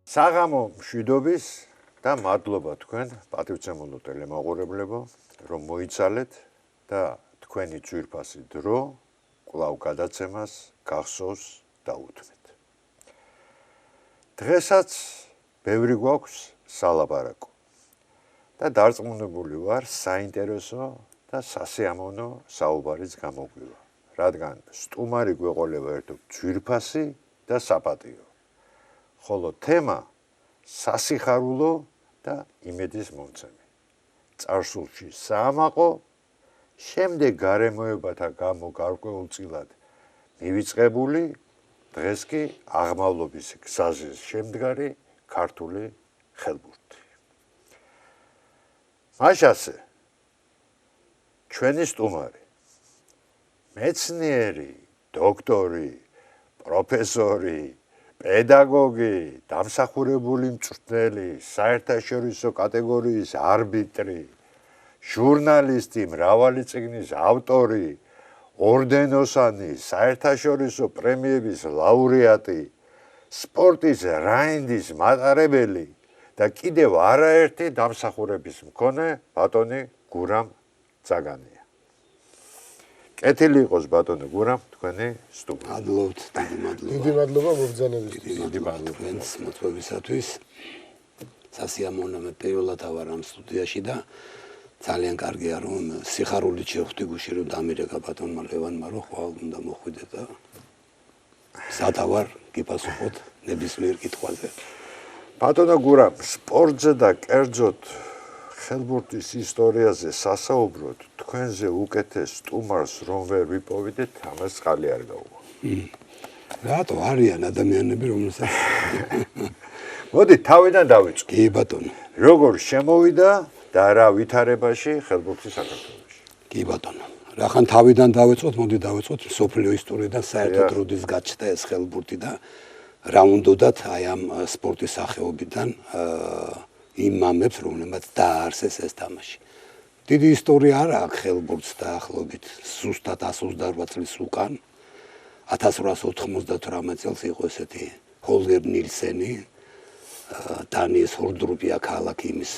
საღამო მშვიდობის და მადლობა თქვენ პატივცემულო ტელემოყურებლებო, რომ მოიცალეთ და თქვენი ძვირფასი დრო კვლავ გადაცემას გახსოვს და უთმეთ. დღესაც ბევრი გვაქვს სალაპარაკო და დარწმუნებული ვარ საინტერესო და სასიამოვნო საუბარის გამოგვივა, რადგან სტუმარი გვეყოლება ერთობ ძვირფასი და საპატიო. ხოლო თემა სასიხარულო და იმედის მომცემი. წარსულში საამაყო, შემდეგ გარემოებათა გამო გარკვეულწილად მივიწყებული, დღეს კი აღმავლობის გზაზე შემდგარი ქართული ხელბურთი. მაშასე ჩვენი სტუმარი, მეცნიერი, დოქტორი, პროფესორი, პედაგოგი, დამსახურებული მწვრთნელი, საერთაშორისო კატეგორიის არბიტრი, ჟურნალისტი, მრავალი წიგნის ავტორი, ორდენოსანი, საერთაშორისო პრემიების ლაურეატი, სპორტის რაინდის მატარებელი და კიდევ არაერთი დამსახურების მქონე ბატონი გურამ ძაგანია. კეთილი იყოს ბატონო გურამ თქვენი სტუმარი. მადლობთ, დიდი მადლობა. დიდი მადლობა მობრძანებისთვის. დიდი მადლობა თქვენს მოწვევისათვის. სასიამოვნო მე პირველად ავარ ამ სტუდიაში და ძალიან კარგია რომ სიხარულით შევხვდი გუში რომ დამირეკა ბატონმა ლევანმა რომ ხვალ უნდა მოხვიდე და სადავარ გიპასუხოთ ნებისმიერ კითხვაზე. ბატონო გურამ, სპორტზე და კერძოდ ხელბურთის ისტორიაზე სასაუბროდ თქვენზე უკეთეს სტუმარს რომ ვერ ვიპოვიდეთ, ამას წყალი არ გაუვა. რატო არიან ადამიანები რომელსაც მოდი თავიდან დავიწყო. კი ბატონო. როგორ შემოვიდა და რა ვითარებაში ხელბურთი საქართველოში? კი ბატონო. რახან თავიდან დავიწყოთ, მოდი დავიწყოთ სოფლიო ისტორიიდან საერთოდ როდის გაჩნდა ეს ხელბურთი და რა უნდათ აი ამ სპორტის სახეობიდან იმ მამებს, რომლებმაც დააარსეს ეს თამაში. დიდი ისტორია არა აქვს ხელბურთს დაახლოებით ზუსტად 128 წლის უკან 1898 წელს იყო ესეთი ჰოლგერ ნილსენი დანიის ჰორდრუპია ქალაქი იმის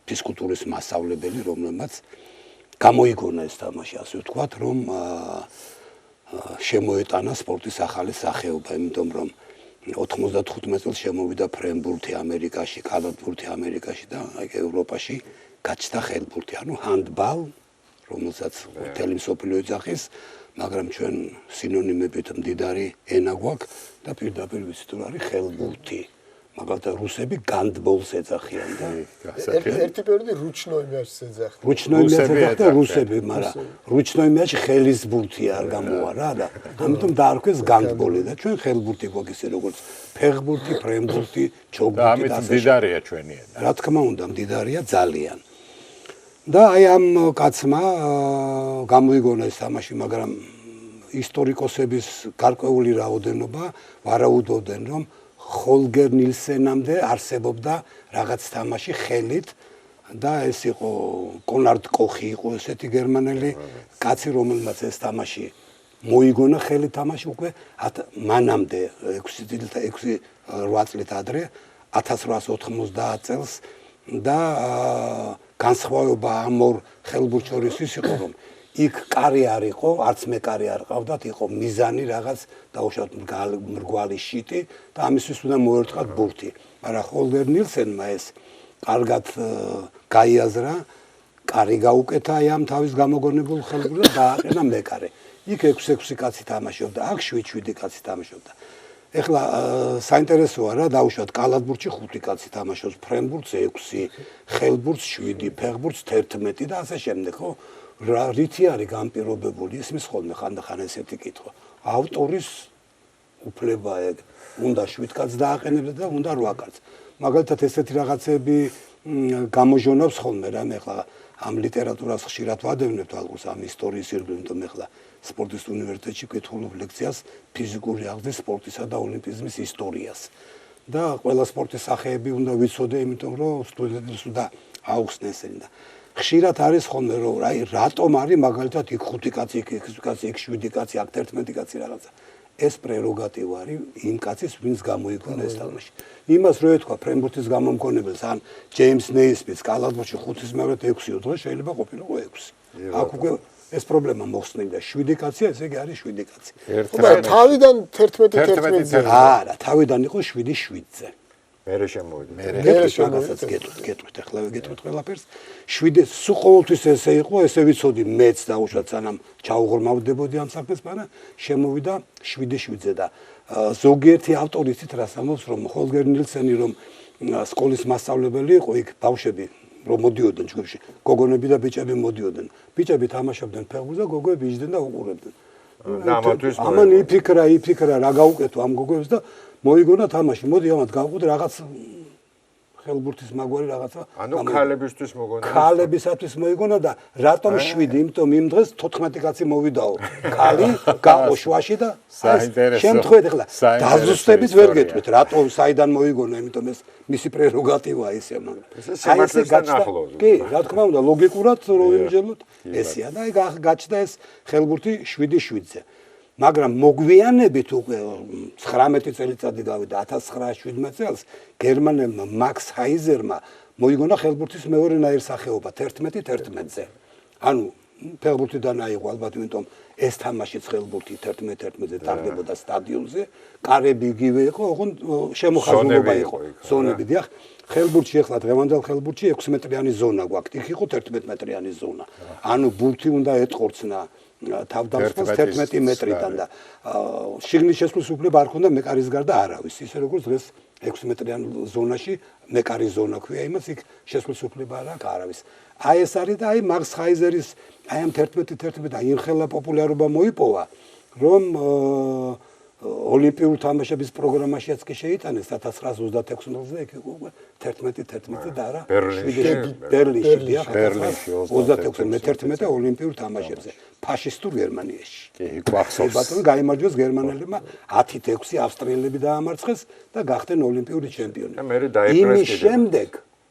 ფიზკულტურის მასწავლებელი, რომლებმაც გამოიგონა ეს თამაში, ასე ვთქვათ, რომ შემოეტანა სპორტის ახალი სახეობა, იმიტომ რომ 95 წელს შემოვიდა ფრენბურთი ამერიკაში, კალათბურთი ამერიკაში და ევროპაში გაჩნდა ხელბურთი, ანუ ჰანდბალ, რომელსაც მთელი მსოფლიო ეძახის, მაგრამ ჩვენ სინონიმებით მდიდარი ენა გვაქვს და პირდაპირ ვიცით რომ არის ხელბურთი. მაგალითად რუსები განდბოლს ეძახიან და ერთი პერიოდი რუჩნოი მეჩს ეძახდნენ. რუჩნოი მეჩს ეძახდნენ რუსები, მაგრამ რუჩნოი მეჩი ხელის ბურთი არ გამოვა რა და ამიტომ დაარქვეს განდბოლი და ჩვენ ხელბურთი გვაქვს ისე როგორც ფეხბურთი, ფრენბურთი, ჩოგბურთი და ამით მდიდარია ჩვენი ენა. რა თქმა უნდა, მდიდარია ძალიან. და აი ამ კაცმა გამოიგონა ეს თამაში, მაგრამ ისტორიკოსების გარკვეული რაოდენობა ვარაუდობდნენ, რომ ჰოლგერ ნილსენამდე არსებობდა რაღაც თამაში ხელით და ეს იყო კონარდ კოხი იყო ესეთი გერმანელი კაცი, რომელმაც ეს თამაში მოიგონა ხელით თამაში უკვე მანამდე 6 წლით ადრე 1890 წელს და განსხვავება ამ ორ ხელბურთს შორის ის იყო რომ იქ კარი არ იყო, არც მე კარი არ ყავდათ, იყო მიზანი რაღაც დაუშვათ მრგვალი შიტი და ამისთვის უნდა მოერტყათ ბურთი. მაგრამ ჰოლგერ ნილსენმა ეს კარგად გაიაზრა, კარი გაუკეთა აი ამ თავის გამოგონებულ ხელბურთს და დააყენა მეკარე. იქ 6 კაცი თამაშობდა, აქ 7 კაცი თამაშობდა. ეხლა საინტერესოა რა, დაუშვათ კალათბურთში 5 კაცი თამაშობს, ფრენბურთს 6, ხელბურთს 7, ფეხბურთს 11 და ასე შემდეგ, ხო? რითი არის განპირობებული ისმის ხოლმე ხანდახან ესეთი კითხვა. ავტორის უფლება ეგ, უნდა 7 კაცს დააყენებდა და უნდა 8 კაცს. მაგალითად ესეთი რაღაცები გამოჟონობს ხოლმე რა, მე ხლა ამ ლიტერატურას ხშირად ვადევნებთ ალბათ ამ ისტორიის ირგვლივ, იმიტომ მე ხლა სპორტის უნივერსიტეტში ვკითხულობ ლექციას ფიზიკური აღზრდის სპორტისა და ოლიმპიზმის ისტორიას. და ყველა სპორტის სახეები უნდა ვიცოდე, იმიტომ რომ სტუდენტებს უნდა აუხსნეს ესენი და ხშირად არის ხოლმე რომ აი რატომ არის მაგალითად იქ 5 კაცი, იქ 6 კაცი, იქ 7 კაცი, აქ 11 კაცი რაღაცა. ეს პრეროგატივა არის იმ კაცის, ვინც გამოიგონა ეს თამაში. იმას რო ეთქვა ფრენბურთის გამომგონებელს ან ჯეიმს ნეისმიტს კალათბურთში 5-ის მეორედ 6 დღე შეიძლება ყოფილიყო 6. აქ უკვე ეს პრობლემა მოხსნილია 7 კაცია, ესე იგი არის 7 კაცი. თავიდან 11-11-ზე. არა, თავიდან იყო 7-7-ზე. მერე შემოვიდა. გეტყვით, ახლა გეტყვით ყველაფერს. 7 სულ ყოველთვის ესე იყო, ესე ვიცოდი მეც დაუშვათ სანამ ჩაუღრმავდებოდი ამ საქმეს, მაგრამ შემოვიდა 7-7-ზე და ზოგიერთი ავტორი ისიც რას ამბობს, რომ ჰოლგერ ნილსენი რომ სკოლის მასწავლებელი იყო, იქ ბავშვები რომ მოდიოდნენ ჯგუფში, გოგონები და ბიჭები მოდიოდნენ. ბიჭები თამაშობდნენ ფეხბურთს და გოგოები იჯდნენ და უყურებდნენ. ამან იფიქრა რა გაუკეთო ამ გოგოებს და მოიგონა თამაში. მოდი ამათ გავყოთ რაღაც ხელბურთის მაგვარი რაღაცა. ანუ ქალებისთვის მოგონა. ქალებისათვის მოიგონა და რატომ 7? იმიტომ იმ დღეს 14 კაცი მოვიდაო. ქალი გაყო შუაში და შემთხვევით ახლა დაზუსტებით ვერ გეტყვით, რატომ საიდან მოიგონა, იმიტომ ეს მისი პრეროგატივაა ისე, მაგრამ აი ესე გაჩნდა. კი, რა თქმა უნდა, ლოგიკურად რო ვიმჯელოთ, ესეა და აი გაჩნდა ეს ხელბურთი 7-7-ზე. მაგრამ მოგვიანებით უკვე 19 წელიწადი გავიდა 1917 წელს გერმანელმა მაქს ჰაიზერმა მოიგონა ხელბურთის მეორე ნაირსახეობა 11-11-ზე. ანუ ფეხბურთიდან აიღო ალბათ, იმიტომ ეს თამაშიც ხელბურთი 11-11-ზე ტარდებოდა სტადიონზე, კარები იგივე იყო, ოღონდ შემოხაზულობა იყო, ზონები დიახ. ხელბურთში ახლა დღევანდელ ხელბურთში 6 მეტრიანი ზონა გვაქვს, იქ იყო 11 მეტრიანი ზონა. ანუ ბურთი უნდა ეტყორცნა თავდამსხმელს 11 მეტრიდან და შიგნის შესვლის უფლება არ ქონდა მეკარის გარდა არავის. ისე როგორც დღეს 6 მეტრიან ზონაში მეკარის ზონა ქვია, იმას იქ შესვლის უფლება არ აქვს არავის. აი ეს არის და აი მაქს ჰაიზერის აი ამ 11-11 და იმხელა პოპულარობა მოიპოვა, რომ ოლიმპიურ თამაშების პროგრამაშიაც კი შეიტანეს 1926 წელზე, იქ უკვე 11-11 და არა ბერლინში, დიახ, 26-11 ოლიმპიურ თამაშებზე, ფაშისტურ გერმანიაში. კი, გვახსოვს. ბატონო, გაიმარჯვეს გერმანელებმა 10-6 ავსტრიელები დაამარცხეს და გახდნენ ოლიმპიური ჩემპიონი.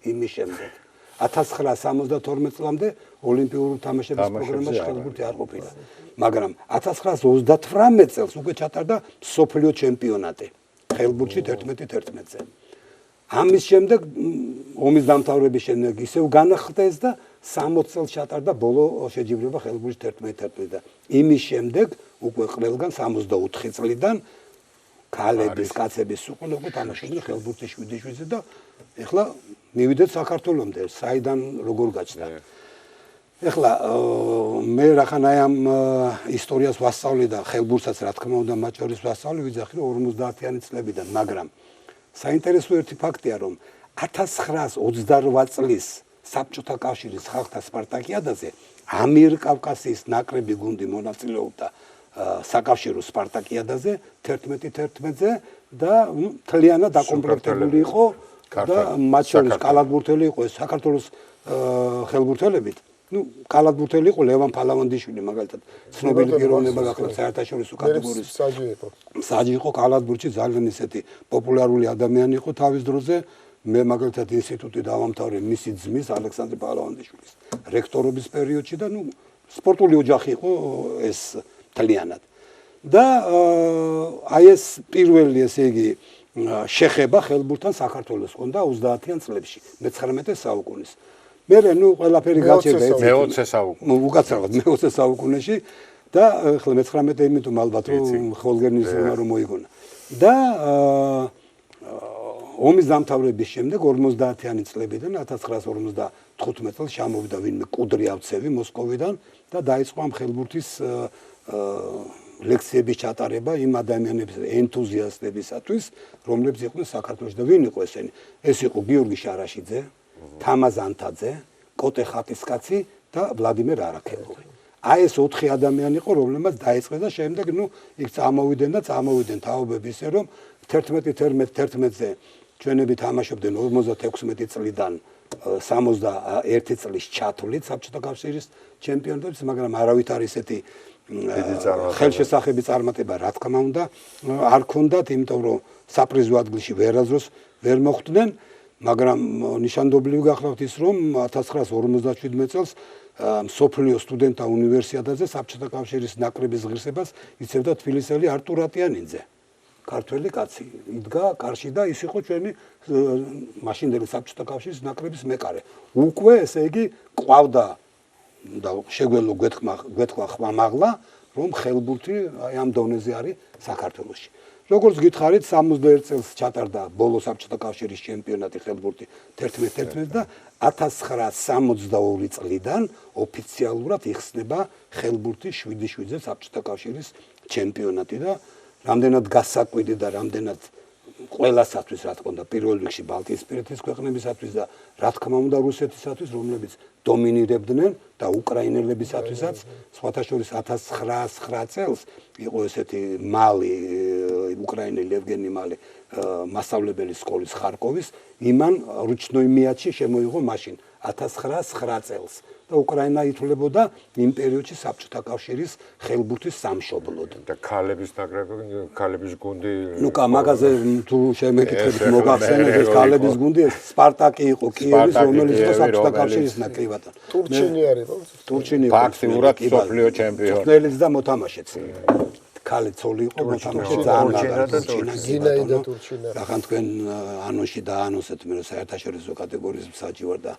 იმის შემდეგ 1972 წლამდე ოლიმპიური თამაშების პროგრამაში ხელბურთი არ ყოფილა. მაგრამ 1938 წელს უკვე ჩატარდა მსოფლიო ჩემპიონატი ხელბურთში 11-11-ზე. ამის შემდეგ ომის დამთავრების შემდეგ ისევ განახლდეს და 60 წელს ჩატარდა ბოლო შეჯიბრება ხელბურთში 11-11 და იმის შემდეგ უკვე ყველგან 64 წლიდან ქალების, კაცების უკვე თამაშობდნენ ხელბურთში 7-7-ზე და ეხლა მივიდეთ საქართველომდე, საიდან როგორ გაჩნდა. ეხლა მე რახან აი ამ ისტორიას ვასწავლი და ხელბურთსაც რა თქმა უნდა მათ შორის ვასწავლი, ვიძახი 50-იანი წლებიდან, მაგრამ საინტერესო ერთი ფაქტია, რომ 1928 წლის საბჭოთა კავშირის ხალხთა სპარტაკიადაზე ამიერკავკასიის ნაკრები გუნდი მონაწილეობდა საკავშირო სპარტაკიადაზე 11-11-ზე და მთლიანად დაკომპლექტებული იყო და მათ შორის კალათბურთელი იყო საქართველოს ხელბურთელებით. კალათბურთელი იყო ლევან ფალავანდიშვილი, მაგალითად, ცნობილი პიროვნება გახლავთ საერთაშორისო კატეგორიის. საჯი იყო კალათბურთში, ძალიან ისეთი პოპულარული ადამიანი იყო თავის დროზე. მე მაგალითად ინსტიტუტი დავამთავრე მისი ძმის ალექსანდრე ფალავანდიშვილის რექტორობის პერიოდში და სპორტული ოჯახი იყო ეს მთლიანად. და აი ეს პირველი, ესე იგი, შეხება ხელბურთთან საქართველოს ჰქონდა 30-იან წლებში, მე-19 საუკუნის. მე ყველაფერი გაჩერდა მე-20 საუკუნეში. უკაცრავად მე-20 საუკუნეში და ახლა მე-19 იმიტომ ალბათ რომ ჰოლგერ ნილსენმა რომ მოიგონა. და ომის დამთავრების შემდეგ 50-იანი წლებიდან 1955 წელს ჩამოვიდა ვინმე კუდრიავცევი მოსკოვიდან და დაიწყო ამ ხელბურთის ლექციების ჩატარება იმ ადამიანების ენთუზიასტებისათვის, რომლებიც იყვნენ საქართველოში და ვინ იყო ესენი? ეს იყო გიორგი შარაშიძე, თამაზ ანთაძე, კოტე ხატისკაცი და ვლადიმერ არაქელოვი. აი ეს 4 ადამიანი იყო, რომლებმაც დაიწყეს და შემდეგ იქ წამოვიდნენ თაობები ისე რომ 11-11-ზე ჩვენები თამაშობდნენ 56 წლიდან 61 წლის ჩათვლით საბჭოთა კავშირის ჩემპიონატებს, მაგრამ არავით არ ისეთი ხელშესახები წარმატება რა თქმა უნდა არ ქონდათ, იმიტომ რომ საპრიზო ადგილში ვერაზროს ვერ მოხვდნენ, მაგრამ ნიშანდობლივი გახლავთ ის, რომ 1957 წელს სოფლიო სტუდენტთა უნივერსიადაზე საბჭოთა კავშირის ნაკრების ღირსებას იცევდა თბილისელი არტურ ატიანიძე. ქართველი კაცი იდგა კარში და ის იყო ჩვენი მაშინდელი საბჭოთა კავშირის ნაკრების მეკარე. უკვე ესე იგი ყვავდა და შეგვეძლო გვეთქვა ხმამაღლა, რომ ხელბურთი აი ამ დონეზე არის საქართველოში. როგორც გითხარით, 61 წელს ჩატარდა ბოლო საბჭოთა კავშირის ჩემპიონატი ხელბურთი 11-11 და 1962 წლიდან ოფიციალურად იხსნება ხელბურთი 7-7-ზე საბჭოთა კავშირის ჩემპიონატი და რამდენად გასაკვირი და რამდენად ყველასათვის რა თქმა უნდა პირველ რიგში ბალტიისპირეთის ქვეყნებისათვის და რა თქმა უნდა რუსეთისათვის რომლებიც დომინირებდნენ და უკრაინელებისათვისაც სხვათა შორის 1909 წელს იყო ესეთი მალი უკრაინელი ევგენი მალი მასწავლებელი სკოლის ხარკოვის იმან რუჩნოი მიაჩი შემოიღო მაშინ 1909 წელს და უკრაინა ითვლებოდა იმ პერიოდში საბჭოთა კავშირის ხელბურთის სამშობლოდ. და ქალების ნაკრები, ქალების გუნდი. ნუ კამაგაზე თუ შემეკითხებით მოგახსენეთ ეს ქალების გუნდი სპარტაკი იყო კიევის რომელიც იყო საბჭოთა კავშირის ნაკრებად. ტურჩინი არის, ტურჩინი ფაქტიურად სოფლიო ჩემპიონი. წვრთნელიც და მოთამაშეც. ქალი ცოლი იყო მოთამაშე ძალიან მაგარი. ზინაიდა ტურჩინა. რახან თქვენ ანონში დაანონსეთ მე საერთაშორისო კატეგორიის მსაჯი ვარ და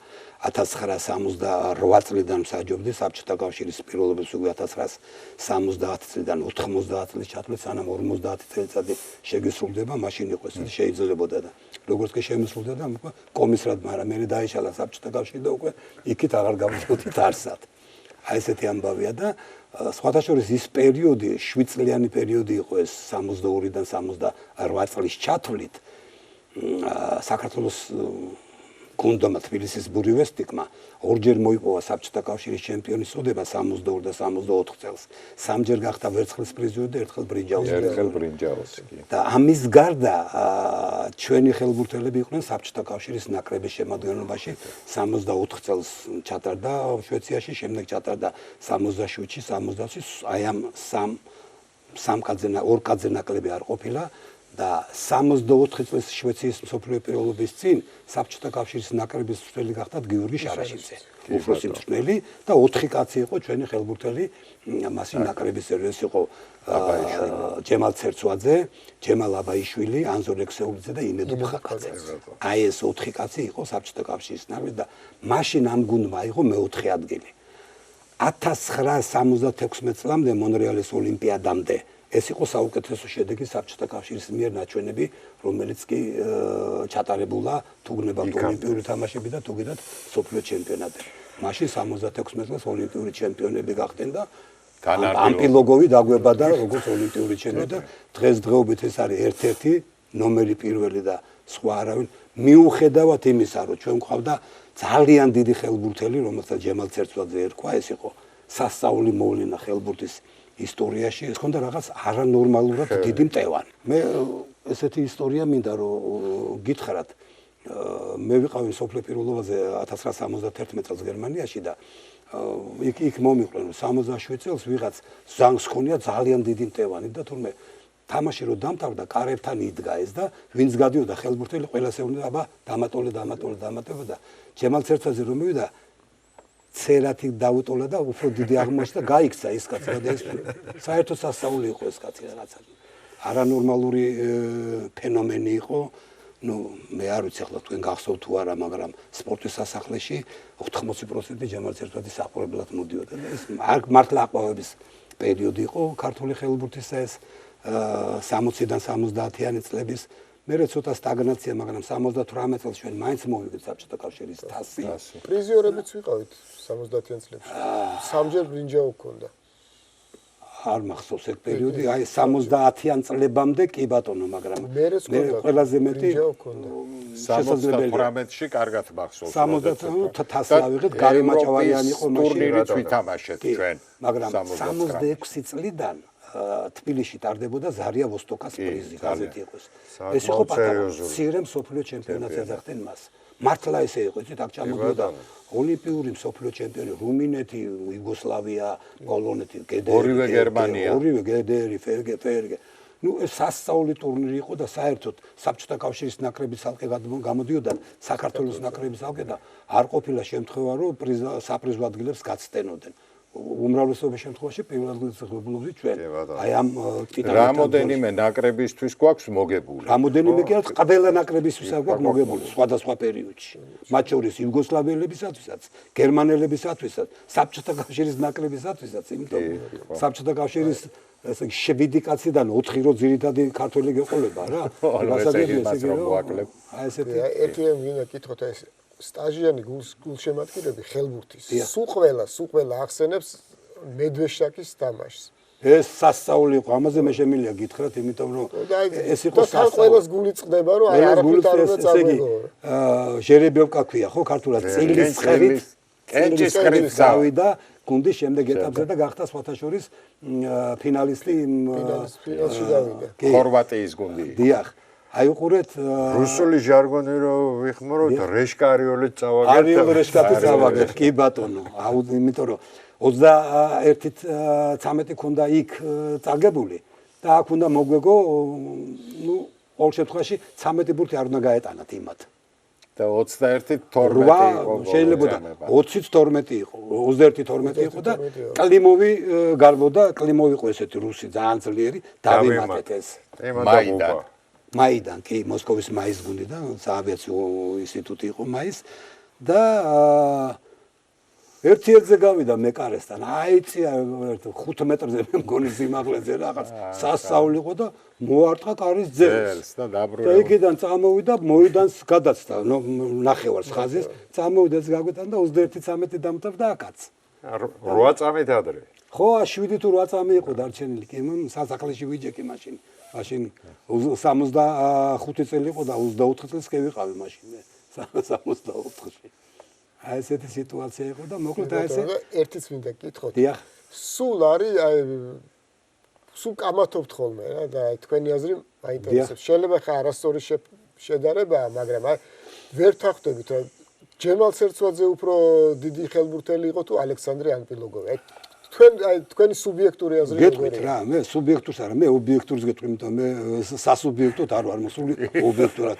1968 წლიდან მსაჯობდი საბჭოთა კავშირის პირველობის უკვე 1970 წლიდან 90 წლის ჩათვლით სანამ 50 წელიწადი შეგესრულდება მაშინ იყო ეს შეიძლებოდა და როგორც კი შემისრულდა და უკვე კომისრად მაგრამ მე დაიშალა საბჭოთა კავშირი და უკვე იქით აღარ გავწყვეტით არსად. აი ესეთი ამბავია და სხვათა შორის ის პერიოდი 7 წლიანი პერიოდი იყო ეს 62-დან 68 წლის ჩათვლით საქართველოს გუნდმა თბილისის ბურევესტიკმა ორჯერ მოიპოვა საბჭოთა კავშირის ჩემპიონის წოდება 62 და 64 წელს. სამჯერ გახდა ვერცხლის პრიზიორი და ერთხელ ბრინჯაოს. ერთხელ ბრინჯაოსი. და ამის გარდა ჩვენი ხელბურთელები იყვნენ საბჭოთა კავშირის ნაკრების შემადგენლობაში 64 წელს ჩატარდა შვეიცარიაში, შემდეგ ჩატარდა 67-ში, 70-ში, აი ამ ორ კაძე ნაკლები არ ყოფილა. და 64 წლის შვეიცარიის მსოფლიო პირველობის წინ საბჭოთა კავშირის ნაკრების მწვრთნელი გახდა გიორგი შარაშიძე. უფროსი მწვრთნელი და 4 კაცი იყო ჩვენი ხელბურთელი მასი ნაკრების ეს იყო ჯემალ ცერცვაძე, ჯემალ აბაიშვილი, ანზორ ექსეულიძე და იმედო ხაკაძე. აი ეს 4 კაცი იყო საბჭოთა კავშირის ნაკრების და მაშინ ამ გუნდმა იყო მეოთხე ადგილი. 1976 წლამდე მონრეალის ოლიმპიადამდე ეს იყო საუკეთესო შედეგი საბჭოთა კავშირის მიერ ნაჩვენები, რომელიც კი ჩატარებულა თუ გნებავთ ოლიმპიური თამაშები და თუ გიდათ სოფლიო ჩემპიონატი. მაშინ 76 წელს ოლიმპიური ჩემპიონები გახდნენ და ამპილოგოვი დაგვებადა როგორც ოლიმპიური ჩემპიონი და დღესდღეობით ეს არის ერთ-ერთი ნომერი პირველი და სხვა არავინ მიუხედავად იმისა, რომ ჩვენ გვყავდა ძალიან დიდი ხელბურთელი, რომელსაც ჯემალ ცერცვაძე ერქვა, ეს იყო სასწაული მოვლენა ხელბურთის ისტორიაში, ეს ხონდა რაღაც არანორმალურად დიდი მტევანი. მე ესეთი ისტორია მინდა რომ გითხრათ. მე ვიყავი სოფლიო პირველობაზე 1971 წელს გერმანიაში და იქ მომიყვნენ 67 წელს ვიღაც ზანგს ხონია ძალიან დიდი მტევანი და თურმე თამაში რო დამთავრდა კარებთან იდგა ეს და ვინც გადიოდა ხელბურთელი ყველას ეუბნება აბა დამატოლე და ჯემალ ცერცვაძე რომ მივიდა ცერათი დაუტოლა და უფრო დიდი აღმოჩნდა და გაიქცა ის კაცი და ეს საერთოდ სასწაული იყო ეს კაცი რაღაცა არანორმალური ფენომენი იყო. ნუ მე არ ვიცი ახლა თქვენ გახსოვთ თუ არა, მაგრამ სპორტის სასახლეში 80% ჯემალ ცერცვაძის საყვარებლად მოდიოდა და ეს მართლა აყვავების პერიოდი იყო ქართული ხელბურთისა ეს 60-დან 70-იანი წლების მერე ცოტა სტაგნაცია, მაგრამ 78 წელს ჩვენ მაინც მოვიგეთ საბჭოთა კავშირის თასი. პრიზიორებიც ვიყავით 70-იან წლებში. სამჯერ ბრინჯაო გქონდა. არ მახსოვს ეგ პერიოდი, აი 70-იან წლებამდე კი ბატონო, მაგრამ მე ყველაზე მეტი 78-ში კარგად მახსოვს. 70 თასი ავიღეთ, გარი მაჭავარიანი იყო მაშინ. ტურნირიც ვითამაშეთ ჩვენ. მაგრამ 66 წლიდან თბილისში ტარდებოდა ზარია ვოსტოკას პრიზი, გაზეთი იყო ეს. ეს იყო მცირე მსოფლიო ჩემპიონატზე ეძახდნენ მას. მართლა ესე იყო, იცით, აქ ჩამოდიოდა ოლიმპიური მსოფლიო ჩემპიონი რუმინეთი, იუგოსლავია, პოლონეთი, გედერი, ორივე გერმანია. ორივე გედერი, ფერგე. ნუ ეს სასწაული ტურნირი იყო და საერთოდ საბჭოთა კავშირის ნაკრების ალყე გამოდიოდა საქართველოს ნაკრების ალყე და არ ყოფილა შემთხვევა რომ საპრიზო ადგილებს გაცდენოდნენ. უმრავლესობის შემთხვევაში პირველ ადგილს ღებულობდი ჩვენ. აი ამ ტიტანთან. რამოდენიმე ნაკრებისთვის გვაქვს მოგებული. რამოდენიმე კი არა, ყველა ნაკრებისთვის გვაქვს მოგებული სხვადასხვა პერიოდში. მათ შორის იუგოსლავიელებისათვისაც, გერმანელებისათვისაც, საბჭოთა კავშირის ნაკრებისათვისაც, იმიტომ საბჭოთა კავშირის ესე 7 კაციდან 4 რო ძირითადი ქართველი გეყოლება რა. აი ესეთი ერთი მინდა კითხოთ ეს სტაჟიანი გულშემატკივრები ხელბურთის. სულ ყველა ახსენებს მედვეშაკის თამაშს. ეს სასწაული იყო, ამაზე მე შემიძლია გითხრათ, იმიტომ რომ ეს იყო სასწაული. ყველას გული წყდება, რომ აი არაფერი არ უნდა წავიდო. ჟერებიოვკა ქვია, ხო, ქართულად წილის ცხერით, კენჭის ცხერით გავიდა გუნდის შემდეგ ეტაპზე და გახდა სხვათა შორის ფინალისტი ფინალში გავიდა. ხორვატიის გუნდი. დიახ. აი უყურეთ რუსული ჟარგონი რო ვიხმაროთ რეშკარიოლით წავაგეთ. არიოლ რეშკარიოლით წავაგეთ, კი ბატონო. იმიტომ რომ 21-ით 13 ქონდა იქ წაგებული და აქ უნდა მოგვეგო, ნუ ყოველ შემთხვევაში 13 ბურთი არ უნდა გაეტანათ იმათ. და 21-ით 12 იყო. შეიძლება 20-ით 12 იყო, 21-12 იყო და კლიმოვი გარბოდა, კლიმოვი იყო ესეთი რუსი ძალიან ძლიერი, დავიმატეთ ეს. მაიდან, კი, მოსკოვის მაის გუნდი და საავიაციო ინსტიტუტი იყო მაის და ერთ-ერთზე გავიდა მეკარესთან. აიწია 5 მეტრზე მე მგონი სიმაღლეზე რაღაც სასწაული იყო და მოარტყა კარის ძელს და დაბრუნდა. და იქიდან წამოვიდა, მოიდანს გადაცდა, ნახევარს ხაზის, წამოვიდა ეს გაგვეთან და 21-13 დამთავრდა აქაც. 8 წამით ადრე. ხო, 7 თუ 8 წამი იყო დარჩენილი, კი, სასახლეში ვიჯექი მაშინ. მაშინ 65 წელი იყო და 24 წელს კი ვიყავი მაშინ მე 64-ში. აი ესეთი სიტუაცია იყო და მოკლედ აი ესე ერთიც მინდა კითხოთ. დიახ. სულ არის აი სულ კამათობთ ხოლმე რა და აი თქვენი აზრი მაინტერესებს. შეიძლება ხა არასწორი შედარებაა, მაგრამ აი ვერ თახვდებით რა ჯემალ ცერცვაძე უფრო დიდი ხელბურთელი იყო თუ ალექსანდრე ანპილოგოვი. აი თქვენი სუბიექტური აზრი გეტყვით რა, მე სუბიექტურს არა, მე ობიექტურს გეტყვი, იმიტომ მე სასუბიექტოდ არ ვარ მოსული ობიექტურად.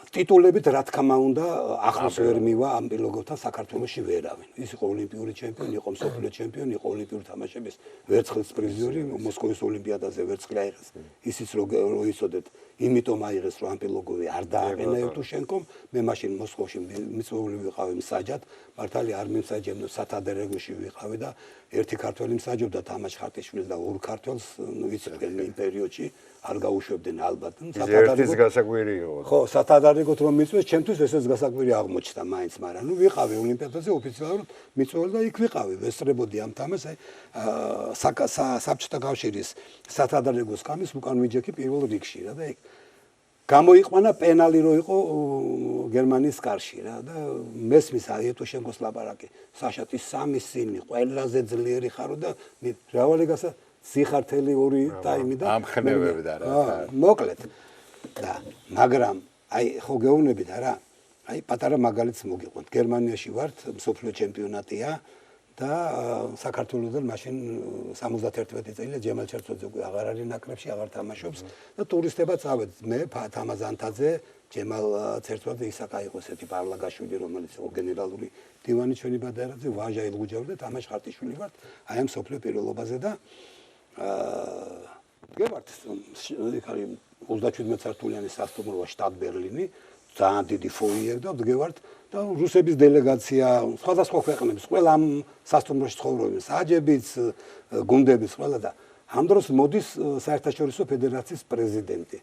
ტიტულებით რა თქმა უნდა ახლოს ვერ მივა ამპილოგოვთან საქართველოში ვერავინ. ის იყო ოლიმპიური ჩემპიონი, იყო მსოფლიო ჩემპიონი, იყო ოლიმპიური თამაშების ვერცხლის პრიზიორი, მოსკოვის ოლიმპიადაზე ვერცხლი აიღეს. ისიც რო იცოდეთ, იმიტომ აიღეს რომ ამპილოგოვი არ დააყენა ევტუშენკომ, მე მაშინ მოსკოვში მიწვეული ვიყავი მსაჯად, მართალი არ მიმსაჯებნო სათადერეგოში ვიყავი და ერთი ქართველი მსაჯობდა თამაშ ხარტიშვილს და ორ ქართველს ვიცოდნენ იმ პერიოდში არ გაუშვებდნენ ალბათ. ერთის გასაკვირი იყო. ხო, სათადარიგოთ რომ მიწვეს, ჩემთვის ესეც გასაკვირი აღმოჩნდა მაინც, მაგრამ ნუ ვიყავი ოლიმპიადაზე ოფიციალურად მიწვეული და იქ ვიყავი, ვესწრებოდი ამ თამაშს, აი საბჭოთა კავშირის სათადარიგოს კამის უკან ვიჯექი პირველ რიგში რა და იქ გამოიყვანა პენალი რო იყო გერმანიის კარში რა და მესმის აიეტუშენკოს ლაპარაკი. საშატი 3 სინი, ყველაზე ძლიერი ხარო და რავალი სიხართელი 2 ტაიმი და ამხნევებდა რა. მოკლედ. და მაგრამ აი ხო გეუბნებით არა? აი პატარა მაგალითს მოგიყვანთ. გერმანიაში ვართ, მსოფლიო ჩემპიონატია და საქართველოსთან მაშინ 71 წელია ჯემალ ჩერცოძე უკვე აღარ არის ნაკრებში, აღარ თამაშობს და ტურისტება წავედით. მე თამაზანთაძე, ჯემალ ჩერცოძე, ისაკა იყო ესეთი პარლაგაშვილი, რომელიც იყო გენერალური დივანი ჩვენი ბადარაძე, ვაჟა ილგუჯავი და თამაშ ხარტიშვილი ვართ. აი ამ მსოფლიო პირველობაზე და გევართ იქ არის 37 სართულიანი სასტუმრო შტატ ბერლინი, ძალიან დიდი ფოიე და გევართ და რუსების დელეგაცია, სხვადასხვა ქვეყნების, ყველა ამ სასტუმროში ცხოვრობენ, საჯებიც, გუნდების, ყველა და ამ დროს მოდის საერთაშორისო ფედერაციის პრეზიდენტი.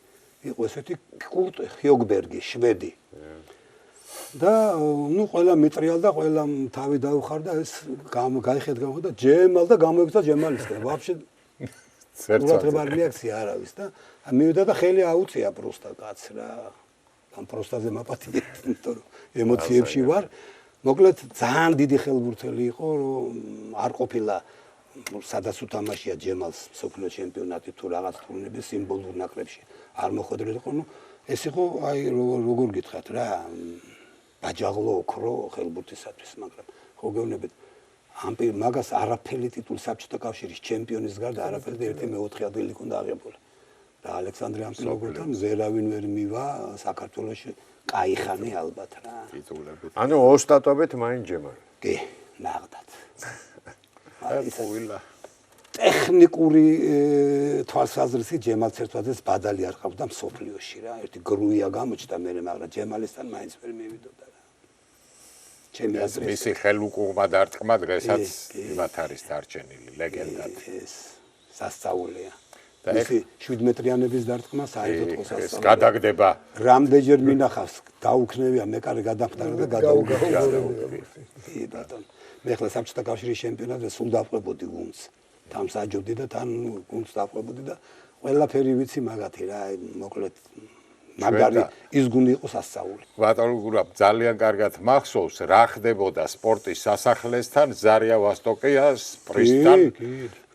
იყო ესეთი კურტ ჰიოგბერგი, შვედი. და ნუ ყველა მიტრიალ და ყველა თავი დაუხარდა ეს გაიხეთ და ჯემალ და გამოიქცა ჯემალისკენ. ვაფშე სერცვა რეაქცია არავის და მივიდა და ხელი აუწია პროსტა კაც რა. ამ პროსტაზე მაპატია, იმიტომ რომ ემოციებში ვარ. მოკლედ ძალიან დიდი ხელბურთელი იყო, რომ არ ყოფილა სადაც უთამაშია ჯემალს მსოფლიო ჩემპიონატი თუ რაღაც ტურნირების სიმბოლურ ნაკრებში არ მოხვედრილიყო. ნუ ეს იყო აი როგორ გითხრათ რა, ბაჯაღლო ოქრო ხელბურთისათვის, მაგრამ ხო გეუბნებით მაგას არაფერი ტიტული საბჭოთა კავშირის ჩემპიონის გარდა არაფერი და ერთი მეოთხე ადგილი ჰქონდა აღებული. და ალექსანდრე ამპილოგოვთან ზერავინ ვერ მივა საქართველოში კაიხანი ალბათ რა. ტიტულებით. ანუ ოსტატობით მაინ ჯემალი. კი, ნახდათ. უილა. ტექნიკური თვალსაზრისით ჯემალ ცერტვაძეს ბადალი არ ყავდა მსოფლიოში რა. ერთი გრუია გამოჩნდა მე, მაგრამ ჯემალისთან მაინც ვერ მივიდოდა რა. ჩემი აზრით. მისი ხელუყურმა დარტყმა დღესაც იმათ არის დარჩენილი ლეგენდად. ეს სასწაულია. მისი 7 მეტრიანების დარტყმა საერთოდ ეს გადაგდება. რამდენჯერ მინახავს დაუქნევია მეკარე გადახტარა და გადაუგავდა. კი ბატონო. მე ხლა საბჭოთა კავშირის ჩემპიონატზე სულ დავყვებოდი გუნდს. თან საჯობდი და თან გუნდს დავყვებოდი და ყველაფერი ვიცი მაგათი რა, მოკლედ მაგარი ის გუნდი იყო სასწაული. ბატონო გურამ ძალიან კარგად მახსოვს რა ხდებოდა სპორტის სასახლესთან ზარია ვასტოკიას პრისთან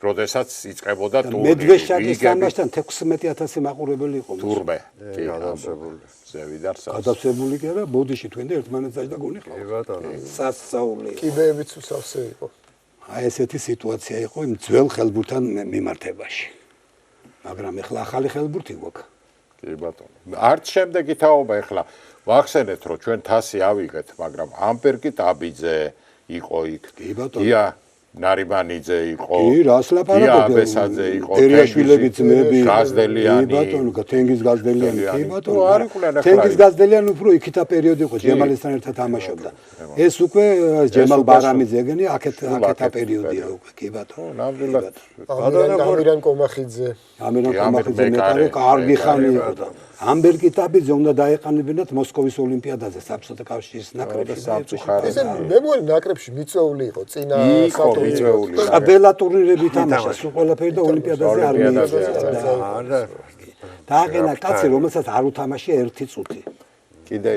როდესაც იწყებოდა ტურნირი. მედვეშაკის სამაშთან 16000 მაყურებელი იყო. ტურმე. კი, გადავსებული. ზევიდარ სას. გადავსებული კი არა, ბოდიში თქვენ და ერთმანეთს და გონი ხლა. კი ბატონო. სასწაული. კიბეებიც უსავსე იყო. აი ესეთი სიტუაცია იყო იმ ძველ ხელბურთთან მიმართებაში. მაგრამ ეხლა ახალი ხელბურთი გვაქვს. კი ბატონო. არც შემდეგი თაობა ეხლა ვახსენეთ რომ ჩვენ თასი ავიღეთ, მაგრამ ამპერკი ტაბიძე იყო იქ. კი ბატონო. ია ნარიმანიძე იყო. კი, რას ლაპარაკობ? ია აბესაძე იყო. დერიაშვილები ძმები. გაზდელიანი. კი ბატონო, თენგიზ გაზდელიანი. კი ბატონო. არ იყვნენ ახლა. თენგიზ გაზდელიანი უფრო იქითა პერიოდი იყო, ჯემალისთან ერთად თამაშობდა. ეს უკვე ჯემალ ბარამიძეგენი აქეთა პერიოდია უკვე. კი ბატონო. ნამდვილად. ამირან კომახიძე. ამირან კომახიძე მეტარი კარგი ხანი იყო და ამბერგი ტაბიძე უნდა დაეყანებინათ მოსკოვის ოლიმპიადაზე საბჭოთა კავშირის ნაკრებში. ესე მე მგონი ნაკრებში მიწვეული იყო წინა მიწვეული. ყველა ტურნირები თამაშა, სულ ყველაფერი და ოლიმპიადაზე არ მიიღო. დააყენა კაცი, რომელსაც არ უთამაშია 1 წუთი. კიდე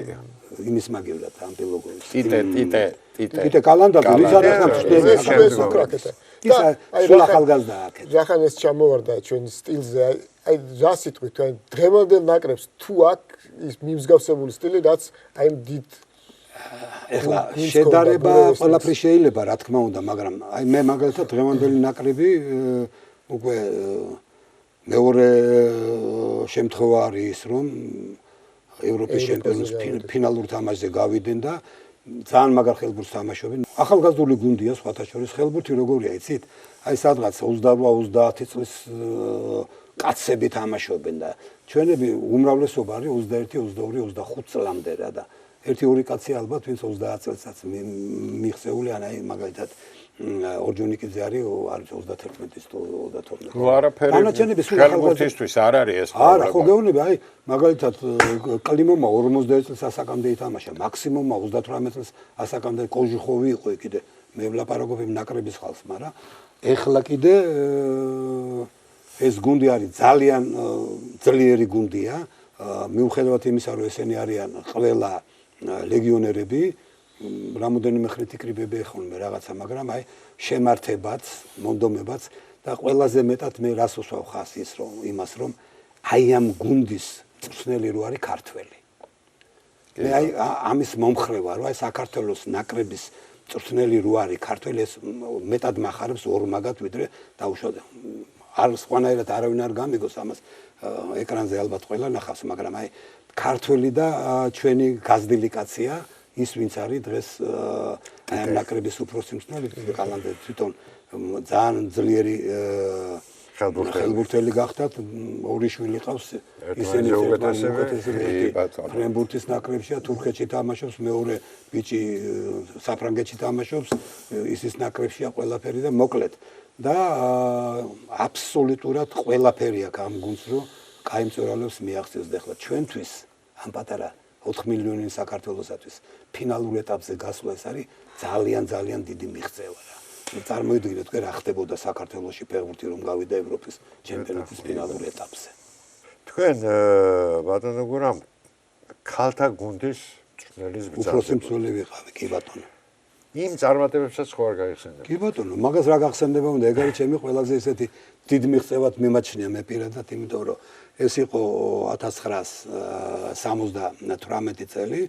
იმის მაგივრად ამპილოგოვის. ტიტე კალანდაძე ვის არ ახლა სოკრატესა. და სულ ახალგაზრდა აქეთ. რახან ეს ჩამოვარდა ჩვენ სტილზე, აი რა სიტყვით, აი დღევანდელ ნაკრებს თუ აქ ის მიმსგავსებული სტილი, რაც აი დიდ ეხლა შედარება ყველაფერი შეიძლება, რა თქმა უნდა, მაგრამ აი მე მაგალითად დღევანდელი ნაკრები უკვე მეორე შემთხვევა არის ის, რომ ევროპის ჩემპიონის ფინალურ თამაშზე გავიდნენ და ძალიან მაგარ ხელბურთს თამაშობენ. ახალგაზრდული გუნდია სხვათა შორის ხელბურთი როგორია, იცით? აი სადღაც 28-30 წლის კაცები თამაშობენ და ჩვენები უმრავლესობა არის 21, 22, 25 წლამდე რა და 1-2 კაცი ალბათ ვინც 30 წელსაც მიხსეული, აი მაგალითად ორჯონიკიძე არის 31-ის თუ 32. ნუ არაფერი ხელბურთისთვის არ არის ეს პრობლემა. არა, ხო გეუბნები, აი მაგალითად კლიმომა 40 წელს ასაკამდე ითამაშა, მაქსიმუმმა 38 წელს ასაკამდე კოჟუხოვი იყო კიდე. მე ვლაპარაკობ იმ ნაკრების ხალხს, მაგრამ ეხლა კიდე ეს გუნდი არის ძალიან ძლიერი გუნდია, მიუხედავად იმისა, რომ ესენი არიან ყველა ლეგიონერები, რამოდენიმე ხნით იკრიბებიან ხოლმე რაღაცა, მაგრამ აი შემართებაც, მონდომებაც და ყველაზე მეტად მე რას უსვავ ხას ის რომ იმას რომ აი ამ გუნდის წვრთნელი რო არის ქართველი. მე აი ამის მომხრე ვარ, რომ აი საქართველოს ნაკრების წვრთნელი რო არის ქართველი, ეს მეტად მახარებს ორმაგად ვიდრე დაუშვათ. არ სხვანაირად არავინ არ გამიგოს ამას ეკრანზე ალბათ ყველა ნახავს, მაგრამ აი ქართველი და ჩვენი გაზრდილი კაცია ის ვინც არის დღეს ამ ნაკრების უფროსი მსწავლელი კალანდაძე თვითონ ძალიან ძლიერი ხელბურთელი გახდათ, ორი შვილი ყავს, ისინი უკეთესები ფრენბურთის ნაკრებშია, თურქეთში თამაშობს, მეორე ბიჭი საფრანგეთში თამაშობს, ისის ნაკრებშია ყველაფერი და მოკლედ და აბსოლუტურად ყველაფერი აქვს ამ გუნდს, რომ კაი მწვრთნელებს მიაღწევს და ახლა ჩვენთვის ამ პატარა 4 მილიონი საქართველოსათვის ფინალურ ეტაპზე გასვლა ეს არის ძალიან დიდი მიღწევა რა. წარმოიდგინეთ თქვენ რა ხდებოდა საქართველოში ფეხბურთი რომ გავიდა ევროპის ჩემპიონატის ფინალურ ეტაპზე. თქვენ ბატონო გურამ ქალთა გუნდის მწვრთნელის უფროსი მცველი ვიყავი, კი ბატონო. იმ წარმატებებსაც ხო არ გაიხსენებთ? კი ბატონო, მაგას რა გახსენდება უნდა, ეგ არის ჩემი ყველაზე ესეთი დიდ მიღწევად მიმაჩნია მე პირადად, იმიტომ რომ ეს იყო 1978 წელი,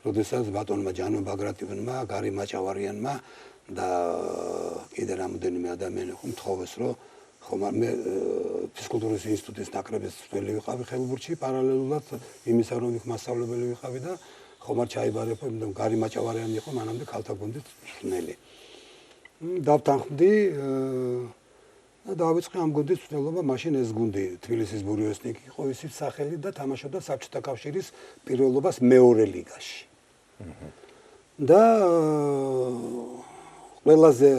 როდესაც ბატონმა ჯანო ბაგრატივენმა, გარი მაჭავარიანმა და კიდე რამოდენიმე ადამიანი ხო მთხოვეს რომ ხომ მე ფიზკულტურის ინსტიტუტის ნაკრების წველი ვიყავი ხელბურთში პარალელურად იმისა რომ იქ მასწავლებელი ვიყავი და ხომ არ ჩაიბარებო იმიტომ გარი მაჭავარიანი იყო მანამდე ქალთა გუნდის წვრთნელი დავთანხმდი და დავიწყე ამ გუნდის წვრთნელობა მაშინ ეს გუნდი თბილისის ბურიოსნიკი იყო ისიც სახელი და თამაშობდა საბჭოთა კავშირის პირველობას მეორე ლიგაში და ყველაზე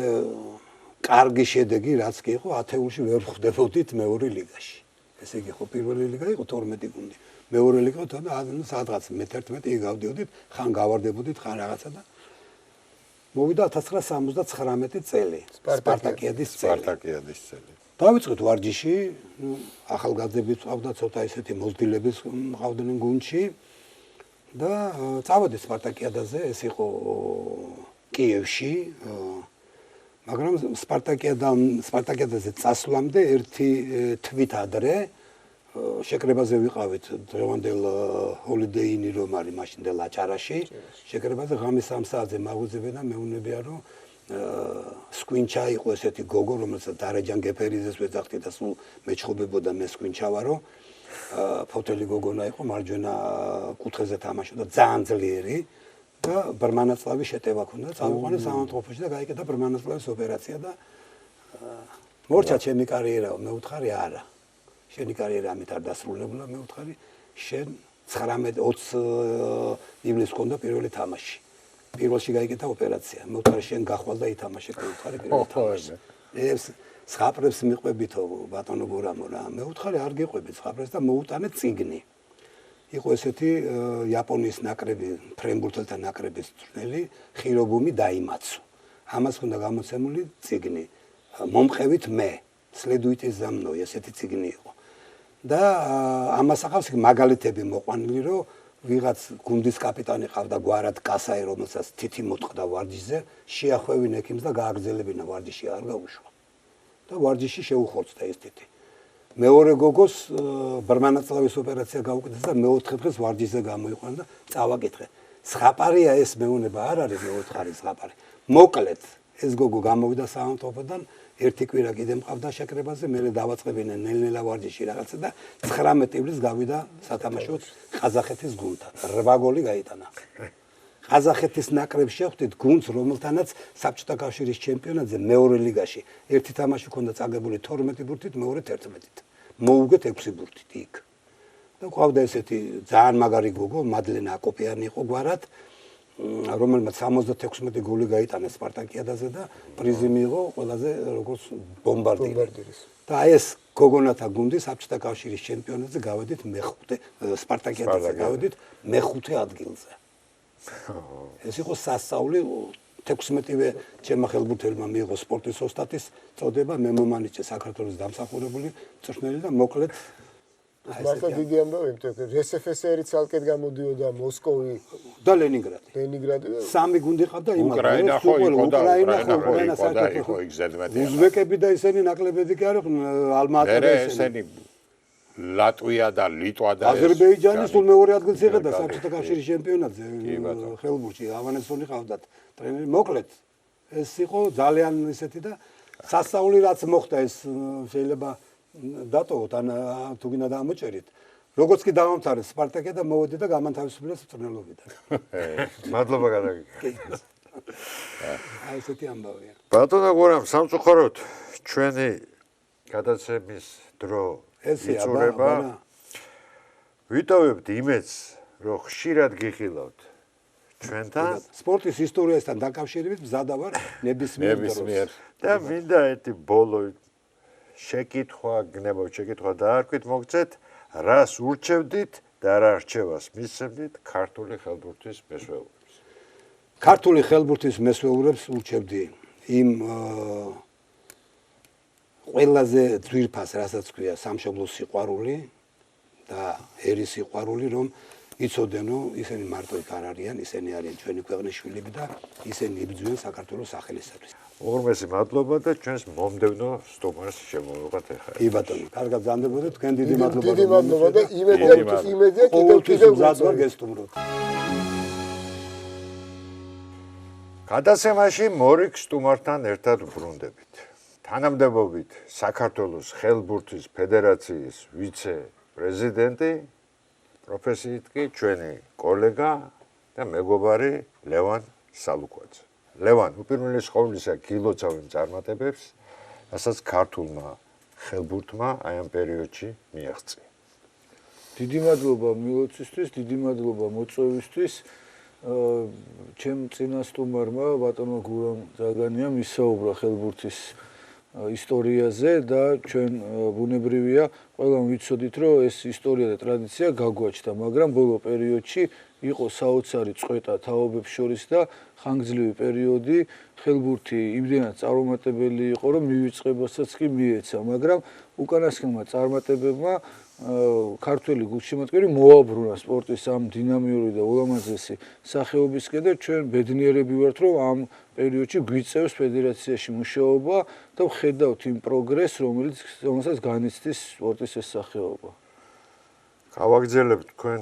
კარგი შედეგი რაც კი იყო ათეულში ვერ ხვდებოდით მეორე ლიგაში. ესე იგი ხო პირველი ლიგა იყო 12 გუნდი. მეორე ლიგა და სადღაც მე-11 გავდიოდით, ხან გავარდებოდით, ხან რაღაცა და მოვიდა 1979 წელი. სპარტაკიადის წელი. დავიწყეთ ვარჯიში, ახალგაზრდები წავდა ცოტა ისეთი მოზრდილების მყავდნენ გუნდში და წავედი სპარტაკიადაზე, ეს იყო კიევში მაგრამ სპარტაკიადაზე წასვლამდე ერთი თვით ადრე შეკრებაზე ვიყავით დღევანდელ ჰოლიდეინი რომ არის მაშინდელ აჭარაში შეკრებაზე ღამის 3 საათზე მაგვიძებენ და მეუბნებია რომ სკვინჩა იყო ესეთი გოგო რომელსაც დარეჯან გეფერიძეს ვეძახდი და სულ მეჩხობებოდა მე სკვინჩა ვარო ფოთელი გოგონა იყო მარჯვენა კუთხეზე თამაშობდა ძალიან ძლიერი და ბრმანაწლავის შეტევა ქონდა წავიყვანე სამონტყოფოში და გაიკეთა ბრმანაწლავის ოპერაცია და მორჩა ჩემი კარიერა მე ვუთხარი არა შენი კარიერა ამით არ დასრულებულა მე ვუთხარი შენ 19-20 ივლისს ქონდა პირველი თამაში პირველში გაიკეთა ოპერაცია მე ვუთხარი შენ გახვალ და ითამაშე მე ვუთხარი პირველი თამაში ეს სხაპრებს მიყვებითო ბატონო გურამო რა მე ვუთხარი არ გიყვებით სხაპრებს და მოუტანე წიგნი იყო ესეთი იაპონიის ნაკრები ფრენბურთელთა ნაკრების წვრთნელი ხირობუმი დაიმაცო. ამას უნდა გამოცემული წიგნი. მომყევით მე, следуйте за мной, ესეთი წიგნი იყო. და ამას ახავს მაგალითები მოყვანილი, რომ ვიღაც გუნდის კაპიტანი ყავდა გვარად კასაი, რომელსაც თითი მოტყდა ვარჯიშზე, შეახვევინა ექიმს და გააგრძელებინა ვარჯიში არ გაუშვა. და ვარჯიში შეუხორცდა ეს თითი. მეორე გოგოს ბრმანაწლავის ოპერაცია გაუკეთეს და მეოთხე დღეს ვარჯიშზე გამოიყვანა და წავაკითხე. სხაპარია ეს მეუნება არ არის მეოთხარი სხაპარი. მოკლედ ეს გოგო გამოვიდა სამონტყოფოდან ერთი კვირა კიდე მყავდა შეკრებაზე, მე დავაწყებინა ნელ-ნელა ვარჯიში რაღაცა და 19 ივლისს გავიდა სათამაშოდ ყაზახეთის გუნდთან. 8 გოლი გაიტანა. ყაზახეთის ნაკრებს შევხვდით გუნდს, რომელთანაც საბჭოთა კავშირის ჩემპიონატზე მეორე ლიგაში ერთი თამაში ჰქონდა წაგებული 12 ბურთით, მეორე 11-ით. მოუგეთ 6 ბურთით იქ. და ყავდა ესეთი ძალიან მაგარი გოგო, მადლენა აკოპიანი იყო გვარად, რომელმაც 76 გოლი გაიტანა სპარტაკიადაზე და პრიზი მიიღო ყველაზე როგორც ბომბარდირის. და ეს გოგონათა გუნდი საბჭოთა კავშირის ჩემპიონატზე გავედით მე-5 სპარტაკიადაზე გავედით მე-5 ადგილზე. ეს იყო სასწაული 16-ვე ჩემმა ხელბურთელმა მიიღო სპორტის ოსტატის წოდება მე მომანიჭე საქართველოს დამსახურებული წვრთნელი და მოკლედ მართლა დიდი ამბავი მეთქე რსფსრ-ი ცალკედ გამოდიოდა მოსკოვი და ლენინგრადი სამი გუნდი ყავდა იმას უკრაინა ხო იყო და უკრაინა იყო იგზადმეტი უზბეკები და ისინი ნაკლებები კი არ იყვნენ ალმა-ატა და ესენი ლატვია და ლიტვა და აზერბაიჯანი სულ მეორე ადგილს იღებდა საბჭოთა კავშირის ჩემპიონატზე ხელბურთში ავანესონი ყავდათ ტრენერი მოკლედ ეს იყო ძალიან ისეთი და სასწაული რაც მოხდა ეს შეიძლება დატოვოთ ან თუ გინდა დამოჭერით როგორც კი დავამთავრეთ სპარტაკია და მოვედი და გამანთავისუფლდა მწვრთნელობიდან მადლობა გადაგიკეთე აი ესეთი ამბავია ბატონო გურამ სამწუხაროდ ჩვენი გადაცემის დრო იწურება ვიტოვებთ იმედს რომ ხშირად გიხილავთ ჩვენთან სპორტის ისტორიასთან დაკავშირებით მზადა ვარ ნებისმიერ და მინდა ერთი ბოლო შეკითხვა დაარქვით მოგცეთ რას ურჩევდით და რა რჩევას მისცემდით ქართული ხელბურთის მესვეურებს ქართული ხელბურთის მესვეურებს ურჩევდი იმ ყველაზე ძვირფას რასაც ქვია სამშობლოს სიყვარული და ერის სიყვარული რომ იცოდენო ისინი მარტო იქ არ არიან ისინი არიან ჩვენი ქვეყნის შვილები და ისინი იბრძვიან საქართველოს სახელისათვის ორმესი მადლობა და ჩვენს მომდევნო სტუმარს შემოვიღოთ ახლა კი ბატონო კარგად გზანდებოდეთ თქვენ დიდი მადლობა დიდი მადლობა და იმედია კიდევ მზად ვარ გესტუმროთ გადაცემაში მორიგ სტუმართან ერთად ვბრუნდებით. თანამდებობით საქართველოს ხელბურთის ფედერაციის ვიცე-პრეზიდენტი, პროფესიით კი ჩვენი კოლეგა და მეგობარი ლევან სალუკვაძე. ლევან, უპირველეს ყოვლისა გილოცავ იმ წარმატებებს, რასაც ქართულმა ხელბურთმა აი ამ პერიოდში მიაღწია. დიდი მადლობა მილოცისთვის, დიდი მადლობა მოწვევისთვის. ჩემ წინასწარმმა ბატონმა გურამ ზაგანიამ ისაუბრა ხელბურთის ისტორიაზე და ჩვენ ბუნებრივია ყველამ ვიცოდით, რომ ეს ისტორია და ტრადიცია გაგვაჩნდა, მაგრამ ბოლო პერიოდში იყო საოცარი წყვეტა თაობებს შორის და ხანგრძლივი პერიოდი ხელბურთი იმდენად წარუმატებელი იყო, რომ მივიწყებასაც კი მიეცა, მაგრამ უკანასკნელმა წარმატებებმა ქართველი გულშემატკივარი მოაბრუნა სპორტის ამ დინამიური და ულამაზესი სახეობისკენ და ჩვენ ბედნიერები ვართ, რომ ამ პერიოდში გვიწევს ფედერაციაში მუშაობა და ვხედავთ იმ პროგრესს, რომელსაც განიცდის სპორტის ეს სახეობა. გავაგრძელებთ თქვენ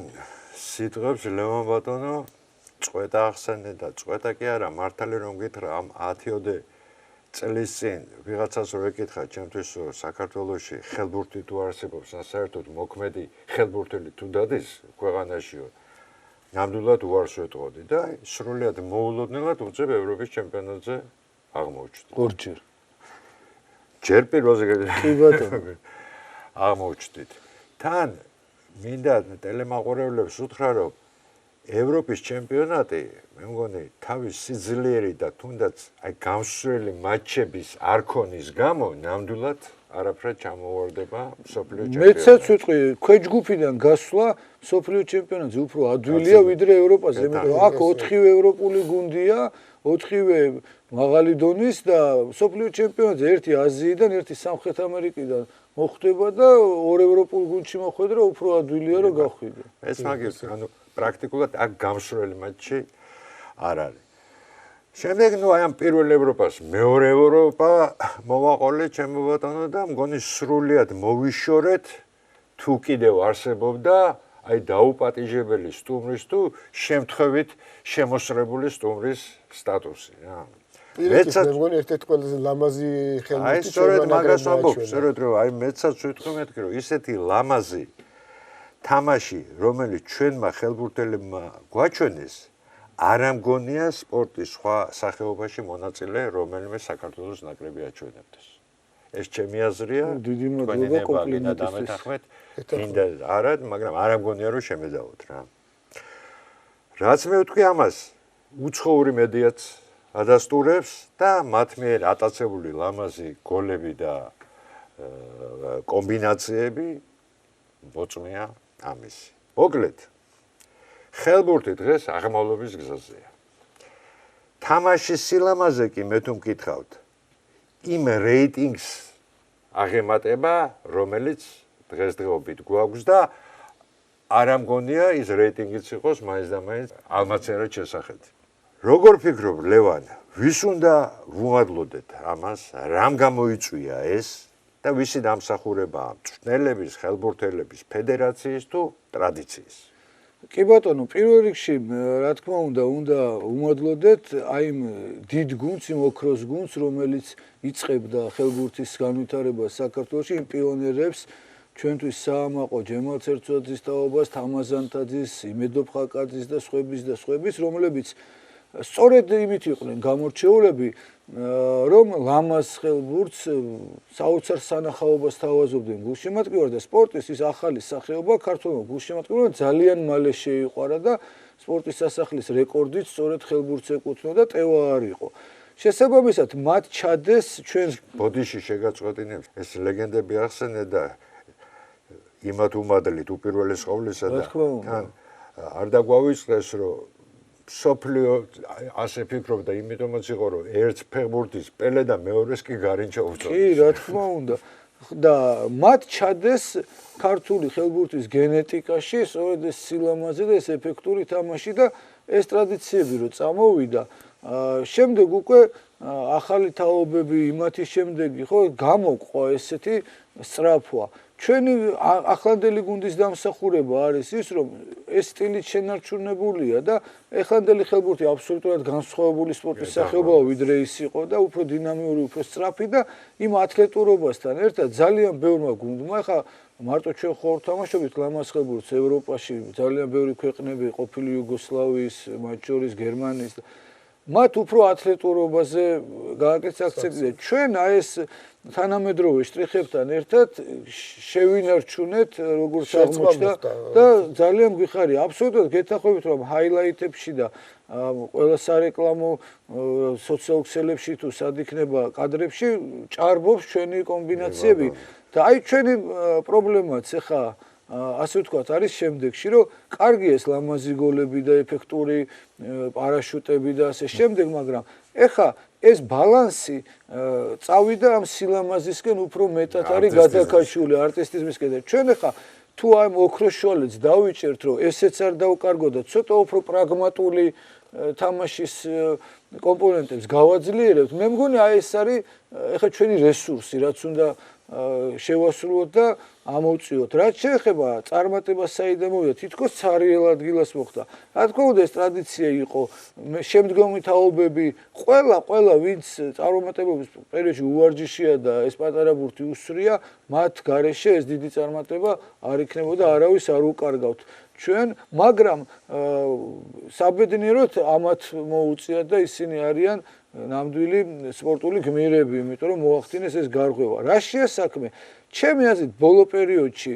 სიტყვებს, ლევან ბატონო, წყვეტა ახსენე და წყვეტა კი არა, მართალი რომ გითხრა, ამ 10-ოდე წლის წინ ვიღაცას რო ეკითხა ჩემთვის საქართველოში ხელბურთი თუ არსებობს, საერთოდ მოქმედი ხელბურთელი თუ დადის ქვეყანაშიო, ნამდვილად უარს ვეტყოდი და სრულიად მოულოდნელად უწევ ევროპის ჩემპიონატზე აღმოჩნდი. ორჯერ. ჯერ პირველზე კი ბატონო. აღმოჩნდით. თან მინდა ტელემაყურებლებს უთხრა, რომ ევროპის ჩემპიონატი, მე მგონი, თავის სიძლიერით და თუნდაც აი გამსვლელი მატჩების არქონის გამო ნამდვილად არაფრად ჩამოვარდება მსოფლიო ჩემპიონატში. მეცაც ვიტყვი, ქვეჯგუფიდან გასვლა მსოფლიო ჩემპიონატზე უფრო ადვილია ვიდრე ევროპაზე, იმიტომ რომ აქ 4-ვე ევროპული გუნდია, 4-ვე მაღალი დონის და მსოფლიო ჩემპიონატზე ერთი აზიიდან, ერთი სამხრეთ ამერიკიდან მოხვდება და ორ ევროპულ გუნდში მოხვედრა უფრო ადვილია რომ გახვიდე. ეს მაგის, ანუ პრაქტიკულად აქ გამსვლელი მატჩი არ არის. შემდეგ ნუ აი ამ პირველ ევროპას მეორე ევროპა მოვაყოლე ჩემო ბატონო და მგონი სრულიად მოვიშორეთ თუ კიდევ არსებობდა აი დაუპატიჟებელი სტუმრის თუ შემთხვევით შემოსრებული სტუმრის სტატუსი რა. მეცაც მე მგონი ერთ-ერთი ყველაზე ლამაზი ხელბურთი აი სწორედ მაგას ვამბობ, სწორედ რომ აი მეცაც ვიტყვი მეთქი რომ ისეთი ლამაზი თამაში, რომელიც ჩვენმა ხელბურთელებმა გვაჩვენეს, არ ამგონია სპორტის სხვა სახეობაში მონაწილე, რომელიმე საქართველოს ნაკრები აჩვენებდეს. ეს ჩემი აზრია. დიდი მადლობა კომპლიმენტისთვის. დამეთანხმეთ, კიდე არა, მაგრამ არ ამგონია რომ შემეძავოთ რა. რაც მე ვთქვი ამას, უცხოური მედიაც ადასტურებს და მათ მიერ ატაცებული ლამაზი გოლები და კომბინაციები მოწმეა ამისი. მოკლედ, ხელბურთი დღეს აღმავლობის გზაზეა. თამაშის სილამაზე კი მე თუ მკითხავთ, იმ რეიტინგს აღემატება, რომელიც დღესდღეობით გვაქვს და არ ამგონია ის რეიტინგიც იყოს მაინც და მაინც ალმაცერად შესახეთ. როგორ ფიქრობ, ლევან, ვის უნდა ვუმადლოდეთ ამას, რამ გამოიწვია ეს და ვისი დამსახურებაა მწვრთნელების, ხელბურთელების, ფედერაციის თუ ტრადიციის? კი ბატონო, პირველ რიგში რა თქმა უნდა უმადლოდეთ აი იმ დიდ გუნდს, იმ ოქროს გუნდს, რომელიც იწყებდა ხელბურთის განვითარებას საქართველოში, იმ პიონერებს, ჩვენთვის საამაყო ჯემალ ცერცვაძის თაობას, თამაზანთაძის, იმედო ფხაკაძის და სხვების, რომლებიც სწორედ იმით იყვნენ გამორჩეულები, რომ ლამაზ ხელბურთს საოცარ სანახაობას თავაზობდნენ გულშემატკივარ და სპორტის ის ახალი სახეობა ქართულმა გულშემატკივარმა ძალიან მალე შეიყვარა და სპორტის სასახლის რეკორდით სწორედ ხელბურთს ეკუთვნოდა ტევა არ იყო. შესაბამისად, მათ ჩადეს ჩვენს ბოდიში შეგაწყვეტინებს ეს ლეგენდები ახსენე და იმათ უმადლით უპირველეს ყოვლისა და თან არ დაგვავიწყდეს რომ სოფლიო ასე ფიქრობდა, იმიტომაც იყო რომ ერთ ფეხბურთის პელე და მეორეს კი გარინჩა უწოდეს. კი, რა თქმა უნდა. და მათ ჩადეს ქართული ხელბურთის გენეტიკაში სწორედ ეს სილამაზე და ეს ეფექტური თამაში და ეს ტრადიციები რო წამოვიდა, შემდეგ უკვე ახალი თაობები იმათის შემდეგი ხო გამოყვა ესეთი სწრაფვა. ჩვენი ახლანდელი გუნდის დამსახურება არის ის, რომ ეს სტილით შენარჩუნებულია და ეხლანდელი ხელბურთი აბსოლუტურად განსხვავებული სპორტის სახეობაა ვიდრე ის იყო და უფრო დინამიური, უფრო სწრაფი და იმ ათლეტურობასთან ერთად ძალიან ბევრმა გუნდმა ხა მარტო ჩვენ ხო თამაშობთ ლამაზ ხელბურთს ევროპაში ძალიან ბევრი ქვეყნები ყოფილი იუგოსლავიის, მათ შორის გერმანიის მათ უფრო ათლეტურობაზე გააკეთეს აქცენტი და ჩვენ აი ეს თანამედროვე შტრიხებთან ერთად შევინარჩუნეთ როგორც აღმოჩნდა და ძალიან გვიხარია აბსოლუტურად გეთანხმებით რომ ჰაილაითებში და ყველა სარეკლამო სოციალურ ქსელებში თუ სად იქნება კადრებში ჭარბობს ჩვენი კომბინაციები და აი ჩვენი პრობლემაც ახლა ასე ვთქვათ არის შემდეგში რომ კარგი ეს ლამაზი გოლები და ეფექტური პარაშუტები და ასე შემდეგ მაგრამ ეხა ეს ბალანსი წავიდა ამ სილამაზისკენ უფრო მეტად არის გადაკაშული არტისტიზმისკენ და ჩვენ ახლა თუ ამ ოქროს შუალედს დავიჭერთ რომ ესეც არ დავკარგო და ცოტა უფრო პრაგმატული თამაშის კომპონენტებს გავაძლიერებთ მე მგონი აი ეს არის ეხლა ჩვენი რესურსი რაც უნდა შევასრულოთ და ამოვწიოთ. რაც შეეხება წარმატებას საიდან მოვიდა, თითქოს ცარიელ ადგილას მოხდა. რა თქმა უნდა, ეს ტრადიცია იყო. შემდგომი თაობები, ყველა ვინც წარმატებების პერიოდში უვარჯიშია და ეს პატარა ბურთი უსრია, მათ გარეშე ეს დიდი წარმატება არ იქნებოდა, არავის არ უკარგავთ. ჩვენ, მაგრამ საბედნიეროდ ამათ მოუწიათ და ისინი არიან ნამდვილი სპორტული გმირები, იმიტომ რომ მოახდინეს ეს გარღვევა. რა შეასაქმე? ჩემი აზრით, ბოლო პერიოდში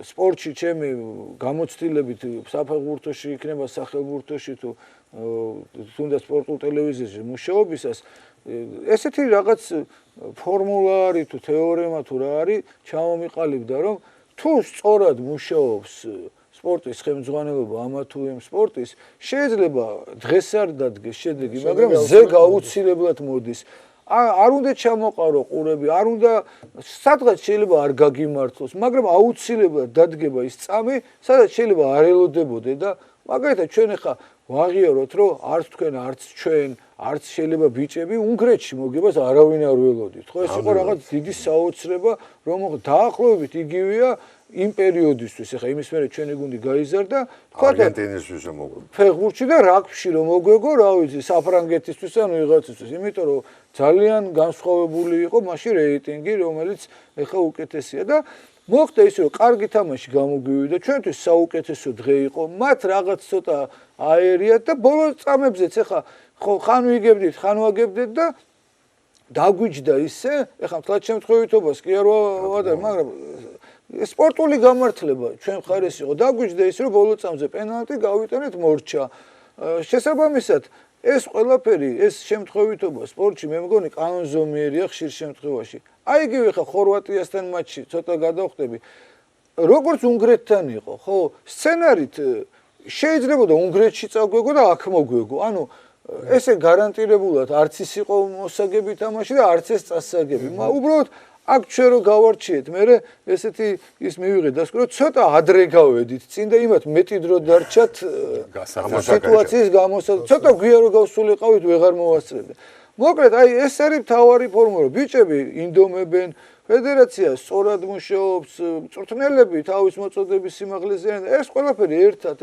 სპორტში ჩემი გამოცდილებით საფეხბურთოში იქნება სახელბურთოში თუ თუნდაც სპორტულ ტელევიზიაში მუშაობისას ესეთი რაღაც ფორმულა არის თუ თეორემა თუ რა არის ჩამომიყალიბდა რომ თუ სწორად მუშაობს სპორტის ხელმძღვანელობა ამა თუ იმ სპორტის შეიძლება დღეს არ დადგეს შედეგი მაგრამ ზეგ აუცილებლად მოდის არ უნდა ჩამოყარო ყურები არ უნდა სადღაც შეიძლება არ გაგიმართლოს მაგრამ აუცილებლად დადგება ის წამი სადაც შეიძლება არ ელოდებოდე და მაგალითად ჩვენ ახლა ვაღიაროთ რომ არც თქვენ არც ჩვენ არც შეიძლება ბიჭები უნგრეთში მოგებას არავინ არ ველოდით ხო ეს იყო რაღაც დიდი საოცრება რომ დაახლოებით იგივეა იმ პერიოდისთვის ახლა იმის მერე ჩვენი გუნდი გაიზარდა თქვა არგენტინისთვის მოგვიგო ფეხბურთში და რაგბიში რომ მოგვიგო რა ვიცი საფრანგეთისთვის ან ვიღაცისთვის იმიტომ რომ ძალიან განსხვავებული იყო მაშინ რეიტინგი რომელიც ახლა უკეთესია და მოხდა ის რომ კარგი თამაში გამოგვივიდა ჩვენთვის საუკეთესო დღე იყო მათ რაღაც ცოტა აერიათ და ბოლო წამებზეც ახლა ხო ხან ვიგებდით ხან ვაგებდით და დაგვიჯდა ისე ახლა თქვა შემთხვევითობას კი არ ვადარ მაგრამ სპორტული გამართლება ჩვენ მხარეს იყო დაგვიჯდა ის რომ ბოლო წამზე პენალტი გავიტანეთ მორჩა შესაბამისად ეს ყველაფერი ეს შემთხვევითობა სპორტში მე მგონი კანონზომიერია ხშირ შემთხვევაში აი იგივე ხა ხორვატიასთან მატჩი ცოტა გადავხდები როგორც უნგრეთთან იყო ხო სცენარით შეიძლება და უნგრეთში წაგვეგო და აქ მოგვეგო ანუ ესე გარანტირებულად არც ის იყო მოსაგები თამაში და არც ეს წასაგები უბრალოდ აქ ჩვენ რო გავარჩიეთ მე ესეთი ის მივიღეთ და რომ ცოტა ადრე გავედით წინ და იმათ მეტი დრო დარჩათ სიტუაციის გამოსავალ ცოტა გვიან რო გავსულიყავით ვეღარ მოვასწრებდე მოკლედ აი ეს არის მთავარი ფორმულა ბიჭები ინდომებენ ფედერაცია სწორად მუშაობს მწვრთნელები თავის მოწოდების სიმაღლეზე ეს ყველაფერი ერთად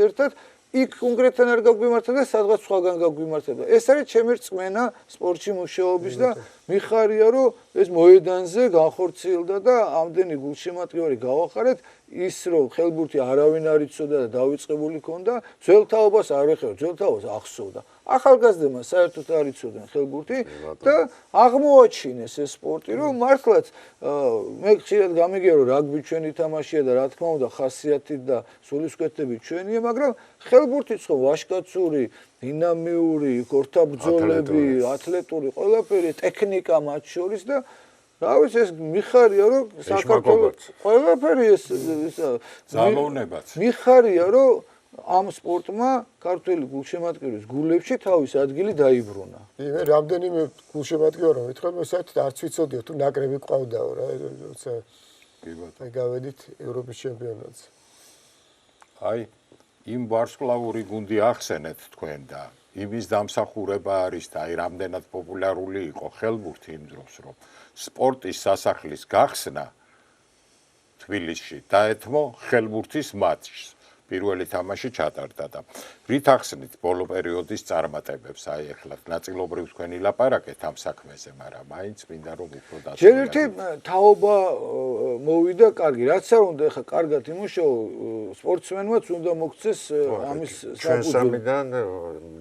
იქ კონკრეტულად არ გაგვიმართა და სადღაც სხვაგან გაგვიმართა. ეს არის ჩემი რწმენა სპორტში მუშაობის და მიხარია რომ ეს მოედანზე განხორციელდა და ამდენი გულშემატკივარი გავახარეთ ის რომ ხელბურთი არავინ არ იცოდა და დავიწყებული ქონდა ძველ თაობას არ ეხება ძველ თაობას ახსოვდა. ახალგაზრდებმა საერთოდ არ იცოდნენ ხელბურთი და აღმოაჩინეს ეს სპორტი რომ მართლაც მე ხშირად გამიგია რომ რაგბი ჩვენი თამაშია და რა თქმა უნდა ხასიათით და სულისკვეთები ჩვენია მაგრამ ხელბურთიც ხო ვაშკაცური დინამიური გორთაბრძოლები ათლეტური ყველაფერი ტექნიკა მათ შორის და რა ვიცი ეს მიხარია რომ საქართველოს ყველაფერი ეს ძალოვნებაც მიხარია რომ ამ სპორტმა ქართული გულშემატკივრის გულებში თავის ადგილი დაიბრუნა. მე რამდენიმე გულშემატკივარი ვიტყვი, საერთოდ არც ვიცოდიო თუ ნაკრები ყავდაო რა, როცა გავედით ევროპის ჩემპიონატზე. აი, იმ ვარსკვლავური გუნდი ახსენეთ თქვენ და იმის დამსახურება არის და აი რამდენად პოპულარული იყო ხელბურთი იმ დროს, რომ სპორტის სასახლის გახსნა თბილისში დაეთმო ხელბურთის მატჩს. პირველი თამაში ჩატარდა და რით ახსნით ბოლო პერიოდის წარმატებებს, აი ეხლა ნაწილობრივ თქვენი ლაპარაკეთ ამ საქმეზე, მაგრამ მაინც მინდა რომ უფრო დაწესებულიყო. ჯერ ერთი თაობა მოვიდა, კარგი, რაც არ უნდა ეხლა კარგად იმუშაო, სპორტსმენმაც უნდა მოგცეს ამის ჩვენ სამიდან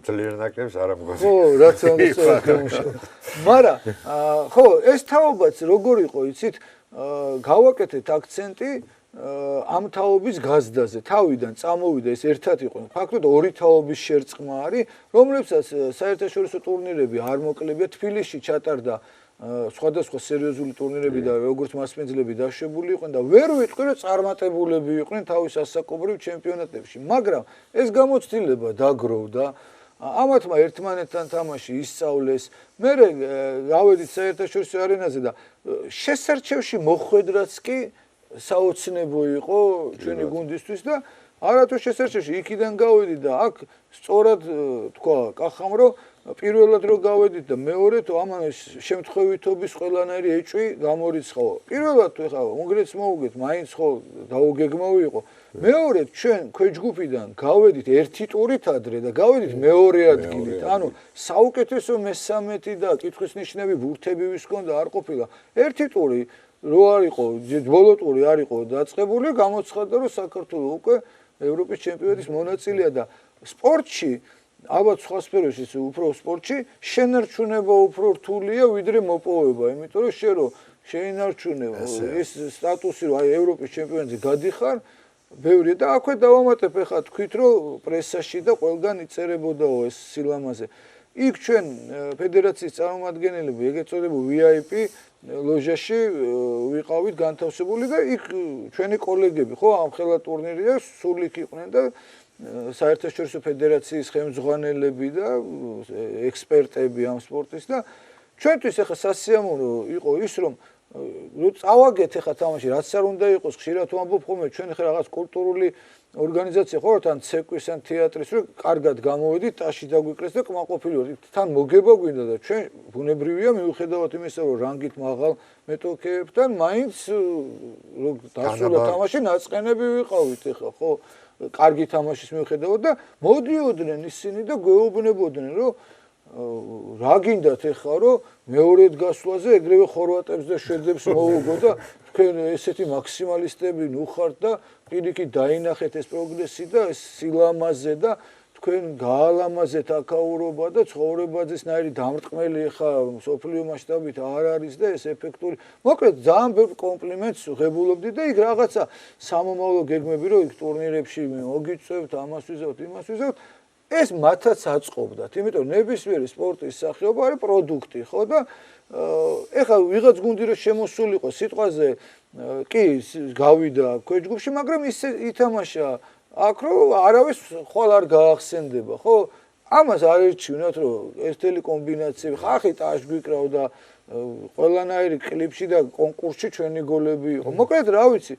ძლიერ ნაკრებს არ ამგვარი. ხო, რაც უნდა იმუშაო. მაგრამ ხო, ეს თაობაც როგორ იყო, იცით, გავაკეთეთ აქცენტი ამ თაობის გაზდაზე. თავიდან წამოვიდა ეს ერთად იყო. ფაქტობრივად ორი თაობის შერწყმა არის, რომლებსაც საერთაშორისო ტურნირები არ მოკლებია. თბილისში ჩატარდა სხვადასხვა სერიოზული ტურნირები და როგორც მასპინძლები დაშვებული იყვნენ და ვერ ვიტყვი რომ წარმატებულები იყვნენ თავის ასაკობრივ ჩემპიონატებში, მაგრამ ეს გამოცდილება დაგროვდა. ამათმა ერთმანეთთან თამაში ისწავლეს. მე გავედით საერთაშორისო არენაზე და შესარჩევში მოხვედრაც კი საოცნებო იყო ჩვენი გუნდისთვის და არათუ შესარჩევში იქიდან გავედით და აქ სწორად თქვა კახამ რომ პირველად რო გავედით და მეორედ ამან შემთხვევითობის ყველანაირი ეჭვი გამორიცხაო. პირველად თუ ეხლა უნგრეთს მოუგეთ, მაინც ხო დაუგეგმავი იყო. მეორედ ჩვენ ქვეჯგუფიდან გავედით ერთი ტურით ადრე და გავედით მეორე ადგილით. ანუ საუკეთესო მესამეთი და კითხვის ნიშნები ბურთები ვის ჰქონდა არ ყოფილა. ერთი ტური რო არ იყო, ბოლო ტური არ იყო დაწყებული, გამოცხადდა რომ საქართველოს უკვე ევროპის ჩემპიონატის მონაწილეა და სპორტში ალბათ სხვა სფეროში უფრო სპორტში შენარჩუნება უფრო რთულია ვიდრე მოპოვება, იმიტომ რომ შენ რო შეინარჩუნებ ეს სტატუსი რომ აი ევროპის ჩემპიონატზე გადიხარ, ბევრია და აქვე დავამატებ ახლა თქვით რომ პრესაში და ყველგან იწერებოდაო ეს სილამაზე. იქ ჩვენ ფედერაციის წარმომადგენლები ეგეთ წოდებულ VIP ლოჟაში ვიყავით განთავსებული და იქ ჩვენი კოლეგები ხო ამ ხელა ტურნირია სულ იქ იყვნენ და საერთაშორისო ფედერაციის ხელმძღვანელები და ექსპერტები ამ სპორტის და ჩვენთვის ახლა სასიამოვნო იყო ის რომ წავაგეთ ახლა თამაში რაც არ უნდა იყოს ხშირად ვამბობ ხოლმე ჩვენ ახლა რაღაც კულტურული ორგანიზაცია ხო თან ცეკვის ან თეატრის რომ კარგად გამოვედით ტაში დაგვიკრეს და კმაყოფილი ვართ თან მოგება გვინდა და ჩვენ ბუნებრივია მიუხედავად იმისა რომ რანგით მაღალ მეტოქეებთან მაინც რომ დასრულდა თამაში ნაწყენები ვიყავით ახლა ხო კარგი თამაშის მიუხედავად და მოდიოდნენ ისინი და გვეუბნებოდნენ რომ რა გინდათ ახლა რომ მეორედ გასვლაზე ეგრევე ხორვატებს და შვედებს მოუგო და თქვენ ესეთი მაქსიმალისტები ნუ ხართ და პირიქით დაინახეთ ეს პროგრესი და ეს სილამაზე და თქვენ გაალამაზეთ აქაურობა და ცხოვრებაძესნაირი დამრტყმელი ახლა სოფლიო მასშტაბით არ არის და ეს ეფექტური მოკლედ ძალიან ბევრ კომპლიმენტს ღებულობდი და იქ რაღაცა სამომავლო გეგმები რომ იქ ტურნირებში მოგიწევთ ამას ვიზავთ იმას ვიზავთ ეს მათაც აწყობდათ იმიტომ რომ ნებისმიერი სპორტის სახეობა არის პროდუქტი ხო და ეხლა ვიღაც გუნდი რომ შემოსულიყო სიტყვაზე კი გავიდა ქვეჯგუფში მაგრამ ის ითამაშა აქ რომ არავის ხვალ არ გაახსენდება ხო ამას არ ერჩივნათ რომ ერთელი კომბინაციები ხახი ტაშ გვიკრავდა ყველანაირი კლიპში და კონკურსში ჩვენი გოლები იყო მოკლედ რა ვიცი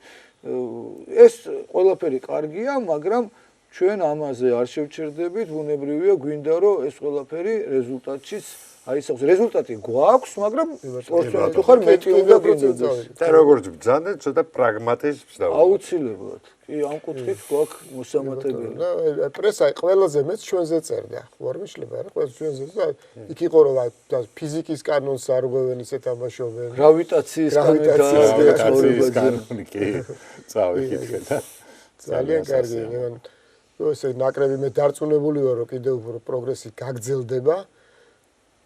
ეს ყველაფერი კარგია მაგრამ ჩვენ ამაზე არ შევჩერდებით ბუნებრივია გვინდა რომ ეს ყველაფერი რეზულტატშიც აისახოს რეზულტატი გვაქვს მაგრამ სპორტსმენი თუ ხარ მეტი უნდა გინდოდეს და როგორც ბრძანეთ ცოტა პრაგმატიზმს და აუცილებლად კი ამ კუთხით გვაქვს მოსამართებელი და პრესა ყველაზე მეც ჩვენზე წერდა ხო არ მიშლება რა ყველა ჩვენზე და იქ იყო რომ ფიზიკის კანონს არ ღვევენ ისე თამაშობენ გრავიტაციის კანონი კი წავიკითხე და ძალიან კარგი ეს ნაკრები მე დარწმუნებული ვარ რომ კიდევ უფრო პროგრესი გაგრძელდება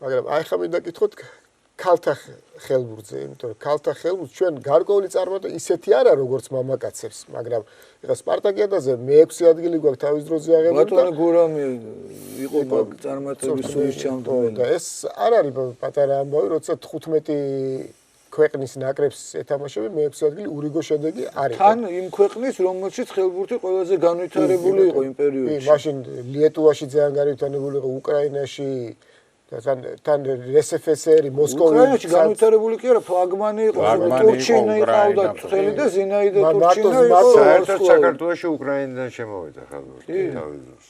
მაგრამ აი ხა მინდა გითხოთ ქალთა ხელბურთზე, იმიტომ რომ ქალთა ხელბურთი ჩვენ გარკვეული წარმატება ისეთი არა როგორც მამაკაცებს, მაგრამ ეხლა სპარტაკიადაზე მე-6 ადგილი გვაქვს თავის დროზე აღებული და ბატონო გურამი იყო წარმატების სულის ჩამდგმელი და ეს არ არის პატარა ამბავი, როცა 15 ქვეყნის ნაკრებს ეთამაშები მე-6 ადგილი ურიგო შედეგი არის. თან იმ ქვეყნის რომელშიც ხელბურთი ყველაზე განვითარებული იყო იმ პერიოდში. მაშინ ლიეტუვაში ძალიან განვითარებული იყო, უკრაინაში თან რსფსრ მოსკოვი უკრაინაში განვითარებული კი არა ფლაგმანი იყო ტურჩინა იყავდა წელი და ზინაიდა ტურჩინა იყო საერთოდ საქართველოში უკრაინიდან შემოვიდა ხელბურთი თავის დროს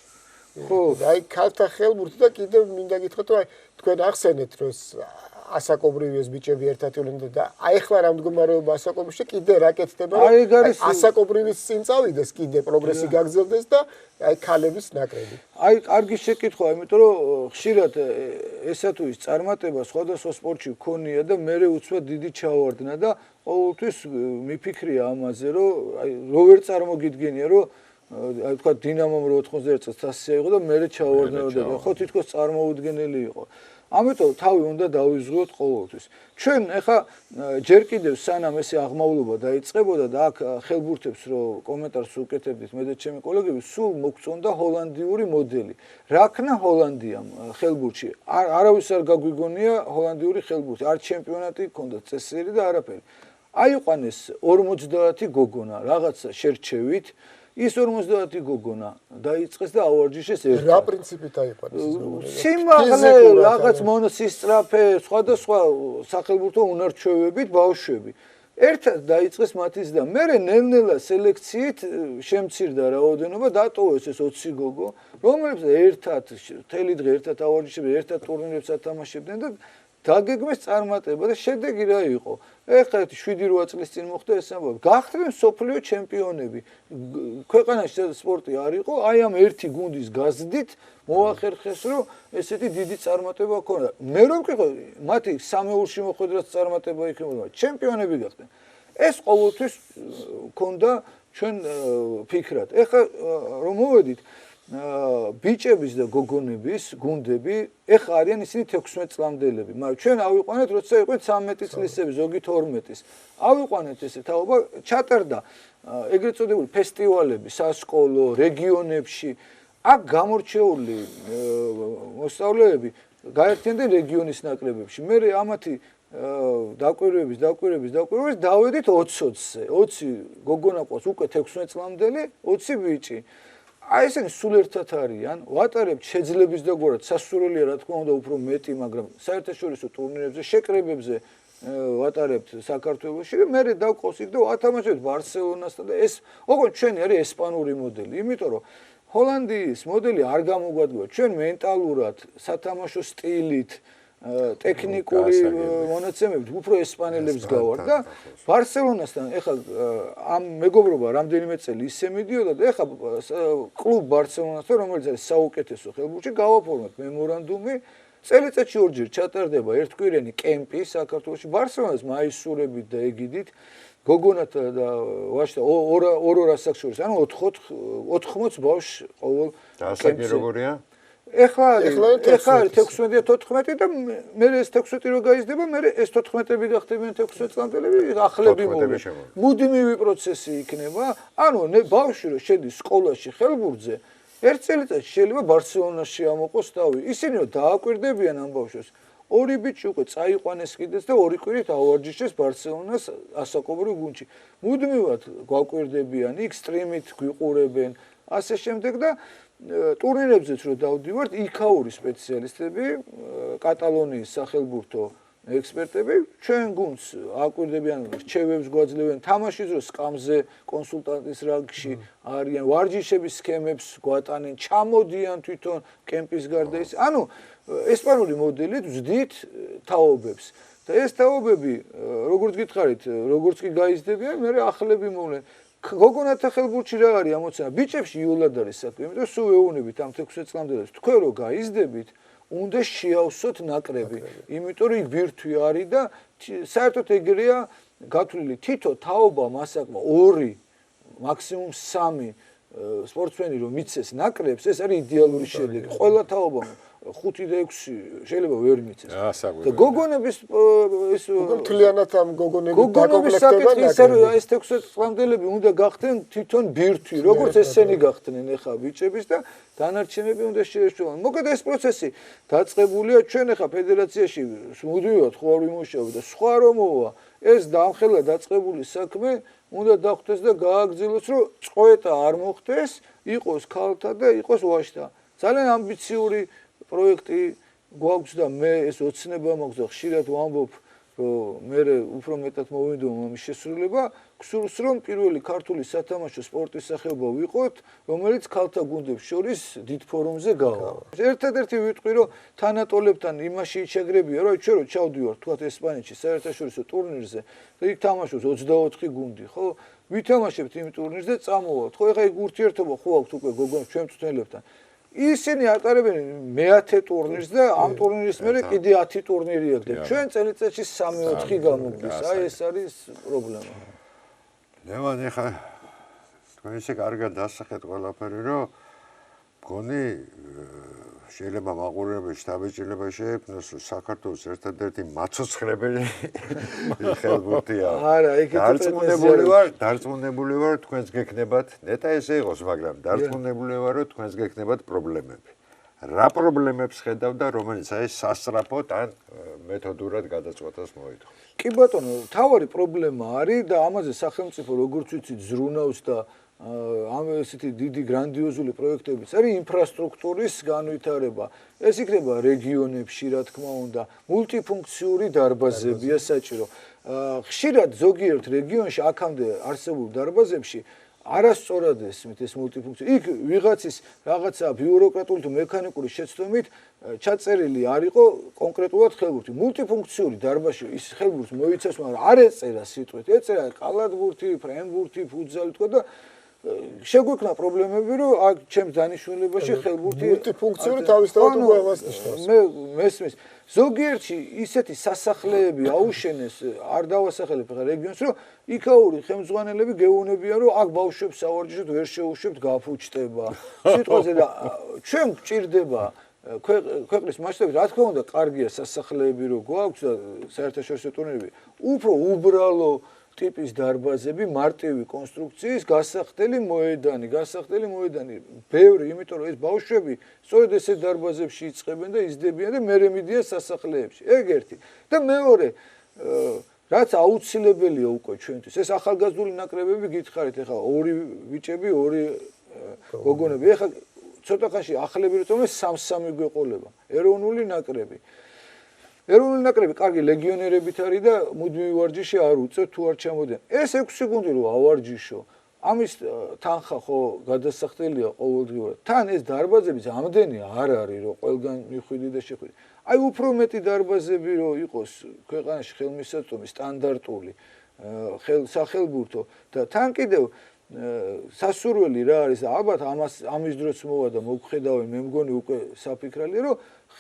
ხო აი ქალთა ხელბურთი და კიდევ მინდა გითხრათ რომ აი თქვენ ახსენეთ რომ ასაკობრივი ეს ბიჭები ერთად იყვნენ და აი ახლა რა მდგომარეობა ასაკობრივში კიდე რა კეთდება აი, ეგ არის- ასაკობრივის წინ წავიდეს კიდე პროგრესი გაგრძელდეს და აი ქალების ნაკრები. აი, კარგი შეკითხვა, იმიტომ რომ ხშირად ესა თუ ის წარმატება სხვადასხვა სპორტში გქონია და მე უცბად დიდი ჩავარდნა და ყოველთვის მიფიქრია ამაზე, რომ აი რო ვერ წარმოგიდგენია, რომ აი თქვა დინამომ რო 91 წელს თასი აიღო და მე ჩავარდნოდა და ხო თითქოს წარმოუდგენელი იყო. ამიტომ თავი უნდა დავიზღუდოთ ყოველთვის. ჩვენ ეხა ჯერ კიდევ სანამ ესე აღმავლობა დაიწყებოდა და აქ ხელბურთებს რო კომენტარს უკეთებდით მე და ჩემი კოლეგები, სულ მოგწონდა ჰოლანდიური მოდელი. რა ქნა ჰოლანდიამ ხელბურთში? არავის არ გაგვიგონია ჰოლანდიური ხელბურთი. არ ჩემპიონატი ჰქონდა წესიერი და არაფერი. აიყვანეს 50 გოგონა რაღაცა შერჩევით. ის 50 გოგონა დაიწყეს და ავარჯიშეს ერთად. რა პრინციპით აიყვანეს ეს გოგონა? სიმაღლე, რაღაც მონოსისწრაფე, სხვადასხვა სახელმწიფო უნარჩვევებით ბავშვები. ერთად დაიწყეს მათი და მე ნელ-ნელა სელექციით შემცირდა რაოდენობა, დატოვეს ეს 20 გოგო, რომლებიც ერთად მთელი დღე ერთად ავარჯიშებდნენ, ერთად ტურნირებს ათამაშებდნენ და დაგეგმეს წარმატება და შედეგი რა იყო? ეხლა 7-8 წლის წინ მოხდა ეს ამბავი. გახდნენ სოფლიო ჩემპიონები. ქვეყანაში სპორტი არ იყო, აი ამ ერთი გუნდის გაზდით მოახერხეს, რომ ესეთი დიდი წარმატება ჰქონდა. მე რომ ვიყო, მათი სამეულში მოხვედრაც წარმატება იქნებოდა, ჩემპიონები გახდნენ. ეს ყოველთვის ჰქონდა ჩვენ ფიქრად. ეხლა რომ მოვედით ბიჭების და გოგონების გუნდები ეხა არიან ისინი 16 წლამდელები, მაგრამ ჩვენ ავიყვანეთ, როცა იყვნენ 13 წლისები, ზოგი 12-ის. ავიყვანეთ ესე თაობა, ჩატარდა ეგრეთ წოდებული ფესტივალები სასკოლო, რეგიონებში. აქ გამორჩეული მოსწავლეები გაერთიანდნენ რეგიონის ნაკრებებში. მე ამათი დაკვირვების დავედით 20-ზე. 20 გოგონა ყავს უკვე 16 წლამდელი, 20 ბიჭი. აი ესენი სულ ერთად არიან, ვატარებთ შეძლების და გვარად სასურველია რა თქმა უნდა უფრო მეტი, მაგრამ საერთაშორისო ტურნირებზე, შეკრებებზე ვატარებთ საქართველოში და მე დავყავს იქ და ვათამაშებთ ბარსელონასთან და ეს ოღონდ ჩვენი არის ესპანური მოდელი, იმიტომ რომ ჰოლანდიის მოდელი არ გამოგვადგება ჩვენ მენტალურად, სათამაშო სტილით ტექნიკური მონაცემებით უფრო ესპანელებს გავარ და ბარსელონასთან ეხლა ამ მეგობრობა რამდენიმე წელი ისე მიდიოდა და ეხლა კლუბ ბარსელონასთან რომელიც არის საუკეთესო ხელბურთში გავაფორმოთ მემორანდუმი წელიწადში ორჯერ ჩატარდება ერთკვირიანი კემპი საქართველოში ბარსელონას მაისურებით და ეგიდით გოგონათა და ვაშთა ორ ასაკს შორის ანუ 80 ბავშვს ყოველ ასაკი როგორია ეხლა 16-14 და მე ეს 16 რო გაიზრდება, მე ეს 14-ები გახდებიან 16 წლამდელები, ახლები მოვა. მუდმივი პროცესი იქნება. ანუ ბავშვი რო შედის სკოლაში ხელბურთზე, ერთ წელიწადში შეიძლება ბარსელონაში ამოყოს თავი. ისინი რო დააკვირდებიან ამ ბავშვს, ორი ბიჭი უკვე წაიყვანეს კიდეც და ორი კვირით ავარჯიშეს ბარსელონას ასაკობრივ გუნდში. მუდმივად გვაკვირდებიან, იქ სტრიმით გვიყურებენ, ასე შემდეგ და ტურნირებზეც რო დავდივართ, იქაური სპეციალისტები, კატალონიის სახელბურთო ექსპერტები ჩვენ გუნდს აკვირდებიან, რჩევებს გვაძლევენ, თამაშის დროს სკამზე, კონსულტანტის რანგში არიან, ვარჯიშების სქემებს გვატანენ, ჩამოდიან თვითონ კემპის გარდა ის. ანუ ესპანური მოდელით ვზდით თაობებს. და ეს თაობები, როგორც გითხარით, როგორც კი გაიზრდებიან, მე ახლები მოვლენ. გოგონათა ხელბურთში რა არის ამოცანა? ბიჭებში იოლად არის საქმე, იმიტომ სულ ეუბნებით ამ 16 წლამდელებს. თქვენ რო გაიზრდებით, უნდა შეავსოთ ნაკრები, იმიტომ რომ იქ ბირთვი არის და საერთოდ ეგრეა გათვლილი თითო თაობამ ასაკმა 2, მაქსიმუმ 3 სპორტსმენი რომ მიცეს ნაკრებს, ეს არის იდეალური შედეგი. ყველა თაობამ 5 და 6 შეიძლება ვერ მიცეს. და გოგონების ეს მთლიანად ამ გოგონების დაკომპლექტება ეს 16 წლამდელები უნდა გახდნენ თვითონ ბირთვი, როგორც ესენი გახდნენ ახლა ბიჭების და დანარჩენები უნდა შეეშველონ. მოკლედ ეს პროცესი დაწყებულია ჩვენ ახლა ფედერაციაში მუდმივად ხო არ ვიმუშავებთ და სხვა რომ მოვა ეს დამხელა დაწყებული საქმე უნდა დახვდეს და გააგრძელოს, რომ წყვეტა არ მოხდეს, იყოს ქალთა და იყოს ვაჟთა. ძალიან ამბიციური პროექტი გვაქვს და მე ეს ოცნება მაქვს და ხშირად ვამბობ რომ მე უფრო მეტად მოვიდომა ამის შესრულება, გსურს რომ პირველი ქართული სათამაშო სპორტის სახეობა ვიყოთ, რომელიც ქალთა გუნდებს შორის დიდ ფორუმზე გავა. ერთადერთი ვიტყვი რომ თანატოლებთან იმაში შეგრებია, რომ ჩვენ რო ჩავდივართ თქვათ ესპანეთში საერთაშორისო ტურნირზე და იქ თამაშობს 24 გუნდი, ხო? ვითამაშებთ იმ ტურნირზე, წამოვალთ. ხო, ეხლა იქ ურთიერთობა ხო აქვს უკვე გოგონებს ჩვენ მწვრთნელებთან. ისინი ატარებენ მე-10 ტურნირს და ამ ტურნირის მერე კიდე 10 ტურნირი აქვს. ჩვენ წელიწადში 3-4 გამოგდის. აი ეს არის პრობლემა. ლევან, ეხლა თქვენ ისე კარგად დასახეთ ყველაფერი, რომ მგონი შეიძლება მაყურებელს შთაბეჭდილება შეექმნოს, რომ საქართველოს ერთადერთი მაცოცხლებელი ხელბურთია. არა, დარწმუნებული ვარ, თქვენს გექნებათ, ნეტა ესე იყოს, მაგრამ დარწმუნებული ვარ, რომ თქვენს გექნებათ პრობლემები. რა პრობლემებს ხედავდა, რომელიც აი სასწრაფოდ ან მეთოდურად გადაწყვეტას მოითხოვს? კი ბატონო, თავარი პრობლემა არის და ამაზე სახელმწიფო როგორც ვიცით ზრუნავს და ამ ესეთი დიდი გრანდიოზული პროექტებიც არის ინფრასტრუქტურის განვითარება. ეს იქნება რეგიონებში, რა თქმა უნდა, მულტიფუნქციური დარბაზებია საჭირო. ხშირად ზოგიერთ რეგიონში აქამდე არსებულ დარბაზებში არასწორად ესმით ეს მულტიფუნქცია. იქ ვიღაცის რაღაცა ბიუროკრატული თუ მექანიკური შეცდომით ჩაწერილი არ იყო კონკრეტულად ხელბურთი. მულტიფუნქციური დარბაზში ის ხელბურთს მოიცავს, მაგრამ არ ეწერა სიტყვით. ეწერა კალათბურთი, ფრენბურთი, ფუტზალი თქვა და შეგვექნა პრობლემები, რომ აქ ჩემს დანიშნულებაში ხელბურთი მულტიფუნქციური თავისთავად უკვე ამას ნიშნავს. მესმის. ზოგიერთში ისეთი სასახლეები აუშენეს, არ დავასახელებ ხა რეგიონს, რომ იქაური ხელმძღვანელები გეუბნებიან, რომ აქ ბავშვებს სავარჯიშოდ ვერ შეუშვებთ, გაფუჭდება. სიტყვაზე და ჩვენ გვჭირდება ქვეყნის მასშტაბით, რა თქმა უნდა, კარგია სასახლეები რო გვაქვს და საერთაშორისო ტურნირები, უფრო უბრალო ტიპის დარბაზები, მარტივი კონსტრუქციის, გასახდელი მოედანი. ბევრი, იმიტომ რომ ეს ბავშვები სწორედ ესეთ დარბაზებში იწყებენ და იზრდებიან და მერე მიდიან სასახლეებში. ეგ ერთი. და მეორე, რაც აუცილებელია უკვე ჩვენთვის, ეს ახალგაზრდული ნაკრებები გითხარით, ეხლა ორი ბიჭები, ორი გოგონები. ეხლა ცოტა ხანში ახლები რომ 3-3 გვეყოლება. ეროვნული ნაკრები. ეროვნული ნაკრები კარგი ლეგიონერებით არის და მუდმივი ვარჯიში არ უწევთ თუ არ ჩამოდიან. ეს 6 გუნდი რო ავარჯიშო, ამის თანხა ხო გადასახდელია ყოველდღიურად. თან ეს დარბაზების ამდენი არ არის, რომ ყველგან მიხვიდი და შეხვიდი. აი უფრო მეტი დარბაზები რო იყოს ქვეყანაში ხელმისაწვდომი სტანდარტული სახელბურთო და თან კიდევ სასურველი რა არის და ალბათ ამის დროც მოვა და მოგხედავენ, მე მგონი უკვე საფიქრალია, რომ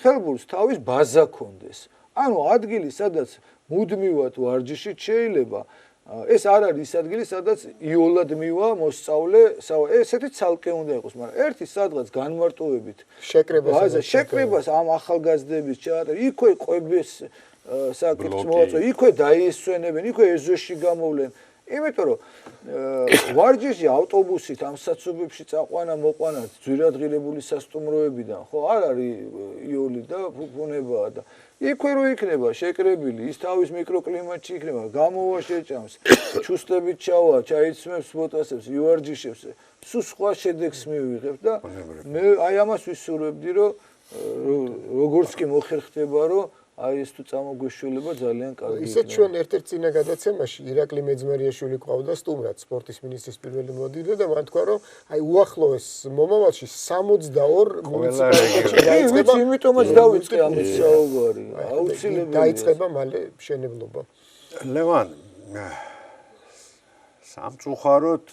ხელბურთს თავის ბაზა კონდეს. ანუ ადგილი, სადაც მუდმივად ვარჯიშით შეიძლება, ეს არ არის ის ადგილი, სადაც იოლად მივა მოსწავლე, ესეთი ცალკე უნდა იყოს, მაგრამ ერთი სადღაც განმარტოვებით შეკრებას ამ ახალგაზრდების ჩაატარ, იქვე ყვების საკითხს მოაწვევ, იქვე დაისვენებენ, იქვე ეზოში გამოვლენ. იმიტომ რომ ვარჯიში ავტობუსით ამ საცობებში წაყვანა მოყვანა ძვირადღირებული სასტუმროებიდან ხო არ არის იოლი და ფუფუნებაა და იქვე რო იქნება შეკრებილი ის თავის მიკროკლიმატში იქნება გამოვა შეჭამს ჩუსტებით ჩავა ჩაიცმევს ბოტასებს ივარჯიშებს სულ სხვა შედეგს მივიღებ და მე აი ამას ვისურვებდი რომ როგორც კი მოხერხდება რომ აი ეს თუ წამოგვეშველება ძალიან კარგი იქნება. ისე ჩვენ ერთ-ერთ წინა გადაცემაში ირაკლი მეძმერიაშვილი ყავდა სტუმრად სპორტის მინისტრის პირველი მოდირი და მან თქვა რომ აი უახლოეს მომავალში 62 მუნიციპალიტეტში დაიწყება. იმიტომაც დავიწყე ამის საუბარი. აუცილებელია. დაიწყება მალე მშენებლობა. ლევან სამწუხაროდ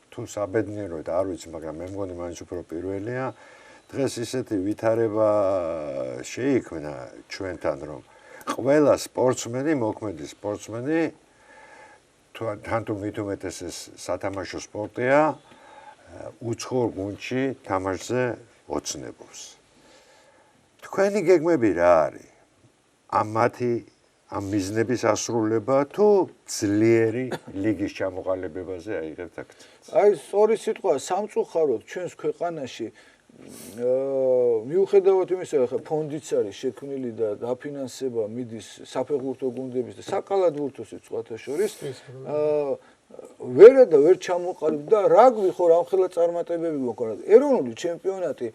თუ საბედნიეროდ არ ვიცი, მაგრამ მე მგონი მაინც უფრო პირველია დღეს ისეთი ვითარება შეიქმნა ჩვენთან, რომ ყველა სპორტსმენი, მოქმედი სპორტსმენი თან თუ მით უმეტეს ეს სათამაშო სპორტია, უცხოურ გუნდში თამაშზე ოცნებობს. თქვენი გეგმები რა არის? ამ მიზნების ასრულება თუ ძლიერი ლიგის ჩამოყალიბებაზე აიღებთ აქციას? აი, სწორი სიტყვა, სამწუხაროდ ჩვენს ქვეყანაში მიუხედავად იმისა, ხა ფონდიც არის შექმნილი და დაფინანსება მიდის საფეხბურთო გუნდების და საკალათბურთოსი სხვათა შორის, ვერ ჩამოყალიბდა რაგბი ხო რამხელა წარმატებები მოყოლად. ეროვნული ჩემპიონატი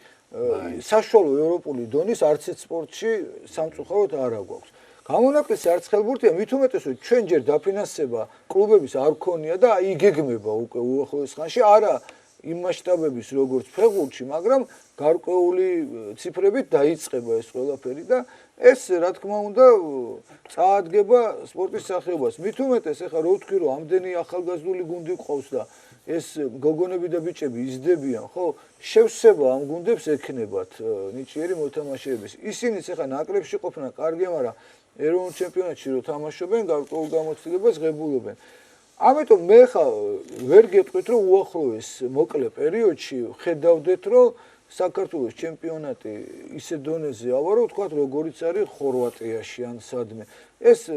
საშუალო ევროპული დონის არც ერთ სპორტში სამწუხაროდ არ აქვს. გამონაკლისი არც ხელბურთია, მით უმეტეს რომ ჩვენ ჯერ დაფინანსება კლუბების არ ქონია და იგეგმება უკვე უახლოეს ხანში, არა იმ მასშტაბების როგორც ფეხბურთში, მაგრამ გარკვეული ციფრებით დაიწყება ეს ყველაფერი და ეს რა თქმა უნდა წაადგება სპორტის სახეობას. მით უმეტეს ეხლა რო ვთქვი რომ ამდენი ახალგაზრდული გუნდი ყავს და ეს გოგონები და ბიჭები იზრდებიან, ხო, შევსება ამ გუნდებს ექნებათ ნიჭიერი მოთამაშეების. ისინიც ეხლა ნაკრებში ყოფნა კარგია, მაგრამ ეროვნულ ჩემპიონატში რო თამაშობენ, გარკვეულ გამოცდილებას ღებულობენ. ამიტომ მე ხა ვერ გეტყვით რომ უახლოეს მოკლე პერიოდში ხედავდეთ რომ საქართველოს ჩემპიონატი ისე დონეზე ავარო, თქვათ როგორიც არის ხორვატიაში ან სადმე. ეს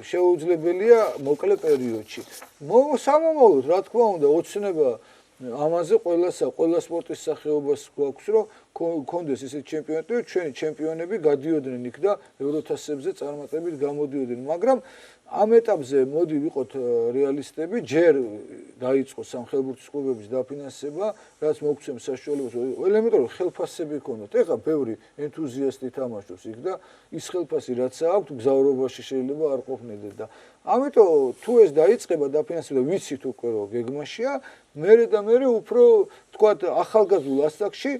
შეუძლებელია მოკლე პერიოდში. სამომავლოდ რა თქმა უნდა ოცნება ამაზე ყველა სპორტის სახეობას გვაქვს რომ კონდეს ისეთი ჩემპიონატი, რომ ჩვენი ჩემპიონები გადიოდნენ იქ და ევროთასებზე წარმატებით გამოდიოდნენ, მაგრამ ამ ეტაპზე მოდი ვიყოთ რეალისტები, ჯერ დაიწყოს ამ ხელბურთის კლუბების დაფინანსება, რაც მოგცემს საშუალებას, ელემენტარული ხელფასები ქონოთ. ეხლა ბევრი ენთუზიასტი თამაშობს იქ და ის ხელფასი რაც აქვს, გზავრობაში შეიძლება არ ყოფნიდეს და ამიტომ თუ ეს დაიწყება დაფინანსება, ვიცით უკვე რომ გეგმაშია, მერე უფრო თქვათ ახალგაზრდულ ასაკში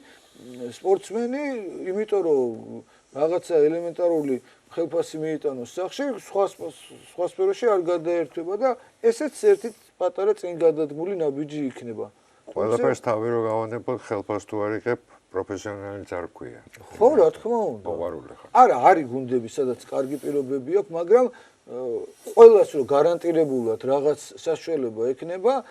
სპორტსმენი, იმიტომ რომ რაღაცა ელემენტარული ხელფასი მიიტანოს სახში, სხვა სფეროში არ გადაერთვება და ესეც ერთი პატარა წინგადადგმული ნაბიჯი იქნება. ყველაფერს თავი რო გავანებო ხელფას თუ არ იღებ, პროფესიონალი არ გვია. ხო, რა თქმა უნდა. მოყვარული ხარ. არა, არის გუნდები, სადაც კარგი პირობები აქვს, მაგრამ ყველას რო გარანტირებულად რაღაც საშუალება ექნება,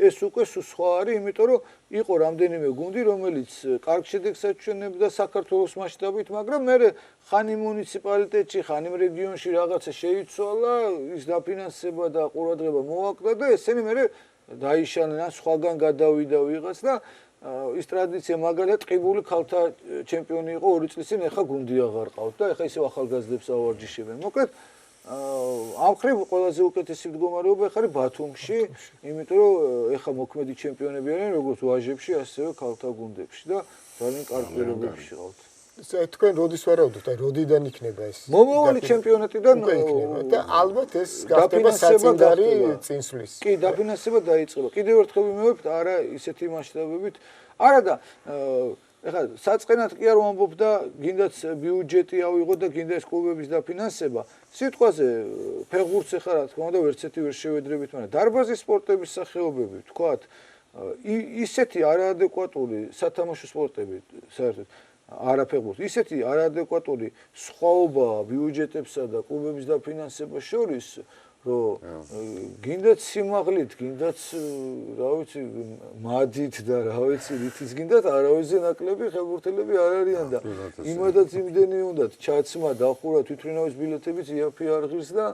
ეს უკვე სხვა არის, იმიტომ რომ იყო რამდენიმე გუნდი, რომელიც კარგ შედეგს აჩვენებდა საქართველოს მასშტაბით, მაგრამ მე ხანი მუნიციპალიტეტში, ხანი რეგიონში რაღაცა შეიცვალა, ის დაფინანსება და ყურადღება მოაკლდა და ესენი მე დაიშანენ, სხვაგან გადავიდა ვიღაც და ის ტრადიცია მაგალითად ყიბული ქალთა ჩემპიონი იყო 2 წლის წინ, ეხლა გუნდი აღარ ყავთ და ეხლა ისევ ახალგაზრდებს ავარჯიშებენ. მოკლედ ამ ხრივ ყველაზე უკეთესი მდგომარეობა ეხლა ბათუმში, იმიტომ რომ ეხლა მოქმედი ჩემპიონები არიან როგორც ვაჟებში, ასევე ქალთა გუნდებში და ძალიან კარგ პირობებში ყავთ. თქვენ როდის ვარაუდობთ, აი როდიდან იქნება ეს? მომავალი ჩემპიონატიდან და ალბათ ეს გახდება საწინდარი წინსვლის. კი, დაფინანსება დაიწყება. კიდევ ერთხელ ვიმეორებ, არა ისეთი მასშტაბებით. არა და ეხლა საწყენად კი არ ვამბობ და გინდაც ბიუჯეტი ავიღო და გინდა ეს კლუბების დაფინანსება. სიტყვაზე ფეხბურთს ეხლა რა თქმა უნდა ვერცეთი ვერ შევედრებით, მაგრამ დარბაზის სპორტების სახეობები, თქვათ, ისეთი არაადეკვატური სათამაშო სპორტები საერთოდ არა ფეხბურთი, ისეთი არაადეკვატური სხვაობა ბიუჯეტებსა და კლუბების დაფინანსებას შორის, რომ გინდაც სიმაღლით, გინდაც რა ვიცი, მადით და რა ვიცი, რითიც გინდათ არავის ნაკლები ხელბურთელები არ არიან და იმადაც იმდენი უნდათ ჩაცმა, დახურა, თვითმფრინავის ბილეთებიც იაფი არ ღირს და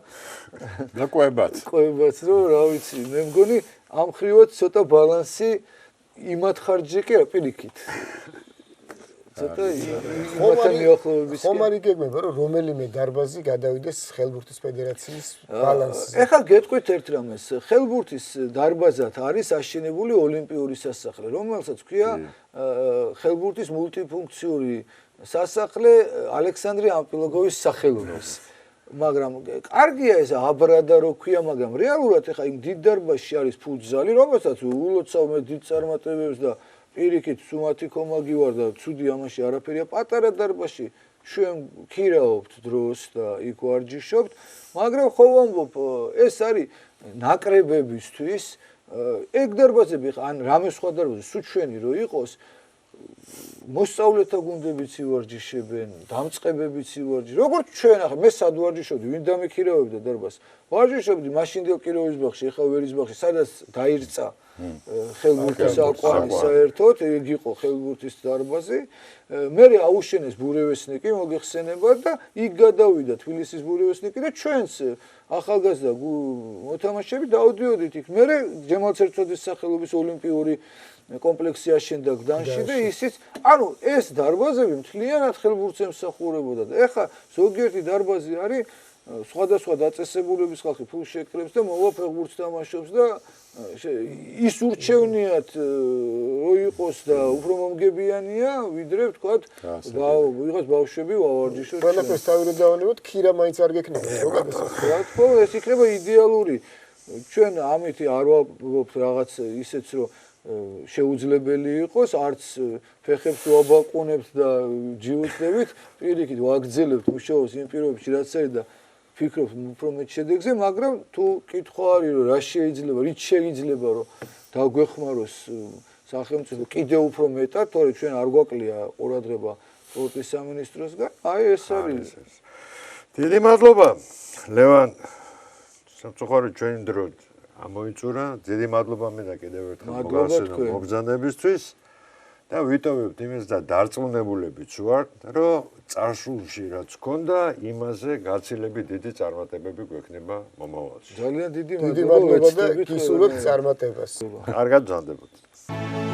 ყვებაც, რომ რა ვიცი, მე მგონი ამ ხრივად ცოტა ბალანსი იმათ ხარჯზე კი არა პირიქით. ხომ არ იგეგმება რომ რომელიმე დარბაზი გადავიდეს ხელბურთის ფედერაციის ბალანსზე? ეხლა გეტყვით ერთ რამეს, ხელბურთის დარბაზად არის აშენებული ოლიმპიური სასახლე, რომელსაც ქვია ხელბურთის მულტიფუნქციური სასახლე ალექსანდრე ამპილოგოვის სახელობის. მაგრამ კარგია ეს აბრადა რო ქვია, მაგრამ რეალურად ეხლა იმ დიდ დარბაზში არის ფუტზალი, რომელსაც ულოცავ მე დიდ წარმატებებს და პირიქით სუმათი კომაგი ვარ და ცუდი ამაში არაფერია. პატარა დარბაზში ჩვენ ქირაობთ დროს და იქ ვარჯიშობთ, მაგრამ ხო ვამბობ, ეს არის ნაკრებებისთვის, ეგ დარბაზები ან რამე სხვა დარბაზი სულ ჩვენი რო იყოს, მოსწავლეთა გუნდებიც ივარჯიშებენ, დამწყებებიც ივარჯიშებენ. როგორც ჩვენ ახლა მე სად ვარჯიშობდი, ვინ დამიქირავებდა დარბაზს? ვარჯიშობდი მაშინდელ კიროვის ბაღში, ეხლა ვერის ბაღში, სადაც დაირწა ხელბურთის აკვანი საერთოდ, ეგ იყო ხელბურთის დარბაზი. მე აუშენეს ბურევესნიკი, მოგეხსენებათ და იქ გადავიდა თბილისის ბურევესნიკი და ჩვენც ახალგაზრდა მოთამაშეები დავდიოდით იქ. მე ჯემალ ცერცოძის სახელობის ოლიმპიური კომპლექსი აშენდა გდანში და ისიც, ანუ ეს დარბაზები მთლიანად ხელბურთს ემსახურებოდა და ეხლა ზოგიერთი დარბაზი არის სხვადასხვა დაწესებულების ხალხი ფულს შეკრებს და მოვა ფეხბურთს თამაშობს და ის ურჩევნიათ რო იყოს და უფრო მომგებიანია ვიდრე ვთქვათ ვიღაც ბავშვები ვავარჯიშოთ ყველაფერს თავი დავანებოთ ქირა მაინც არ გექნება რო გადასახადო რა თქმა უნდა ეს იქნება იდეალური ჩვენ ამით არ ვაპრობთ რაღაც ისეთს რომ შეუძლებელი იყოს არც ფეხებს ვაბაყუნებთ და ჯიუტებით პირიქით ვაგრძელებთ მუშაობას იმ პირობებში რაც არის და ფიქრობთ უფრო მეტ შედეგზე მაგრამ თუ კითხვა არის რომ რა შეიძლება რით შეიძლება რომ დაგვეხმაროს სახელმწიფო კიდევ უფრო მეტად თორე ჩვენ არ გვაკლია ყურადღება სპორტის სამინისტროსგან აი ეს არის დიდი მადლობა ლევან სამწუხაროდ ჩვენი დრო ამოიწურა დიდი მადლობა მინდა კიდევ ერთხელ მოგასწრებთ მოგზაურობისთვის და ვიტოვებთ იმას და დარწმუნებულებიც ვართ რომ წარსულში რაც ქონდა იმაზე გაცილებით დიდი წარმატებები გვექნება მომავალში ძალიან დიდი მადლობა და გისურვებთ წარმატებას კარგად გრძანდებოდეთ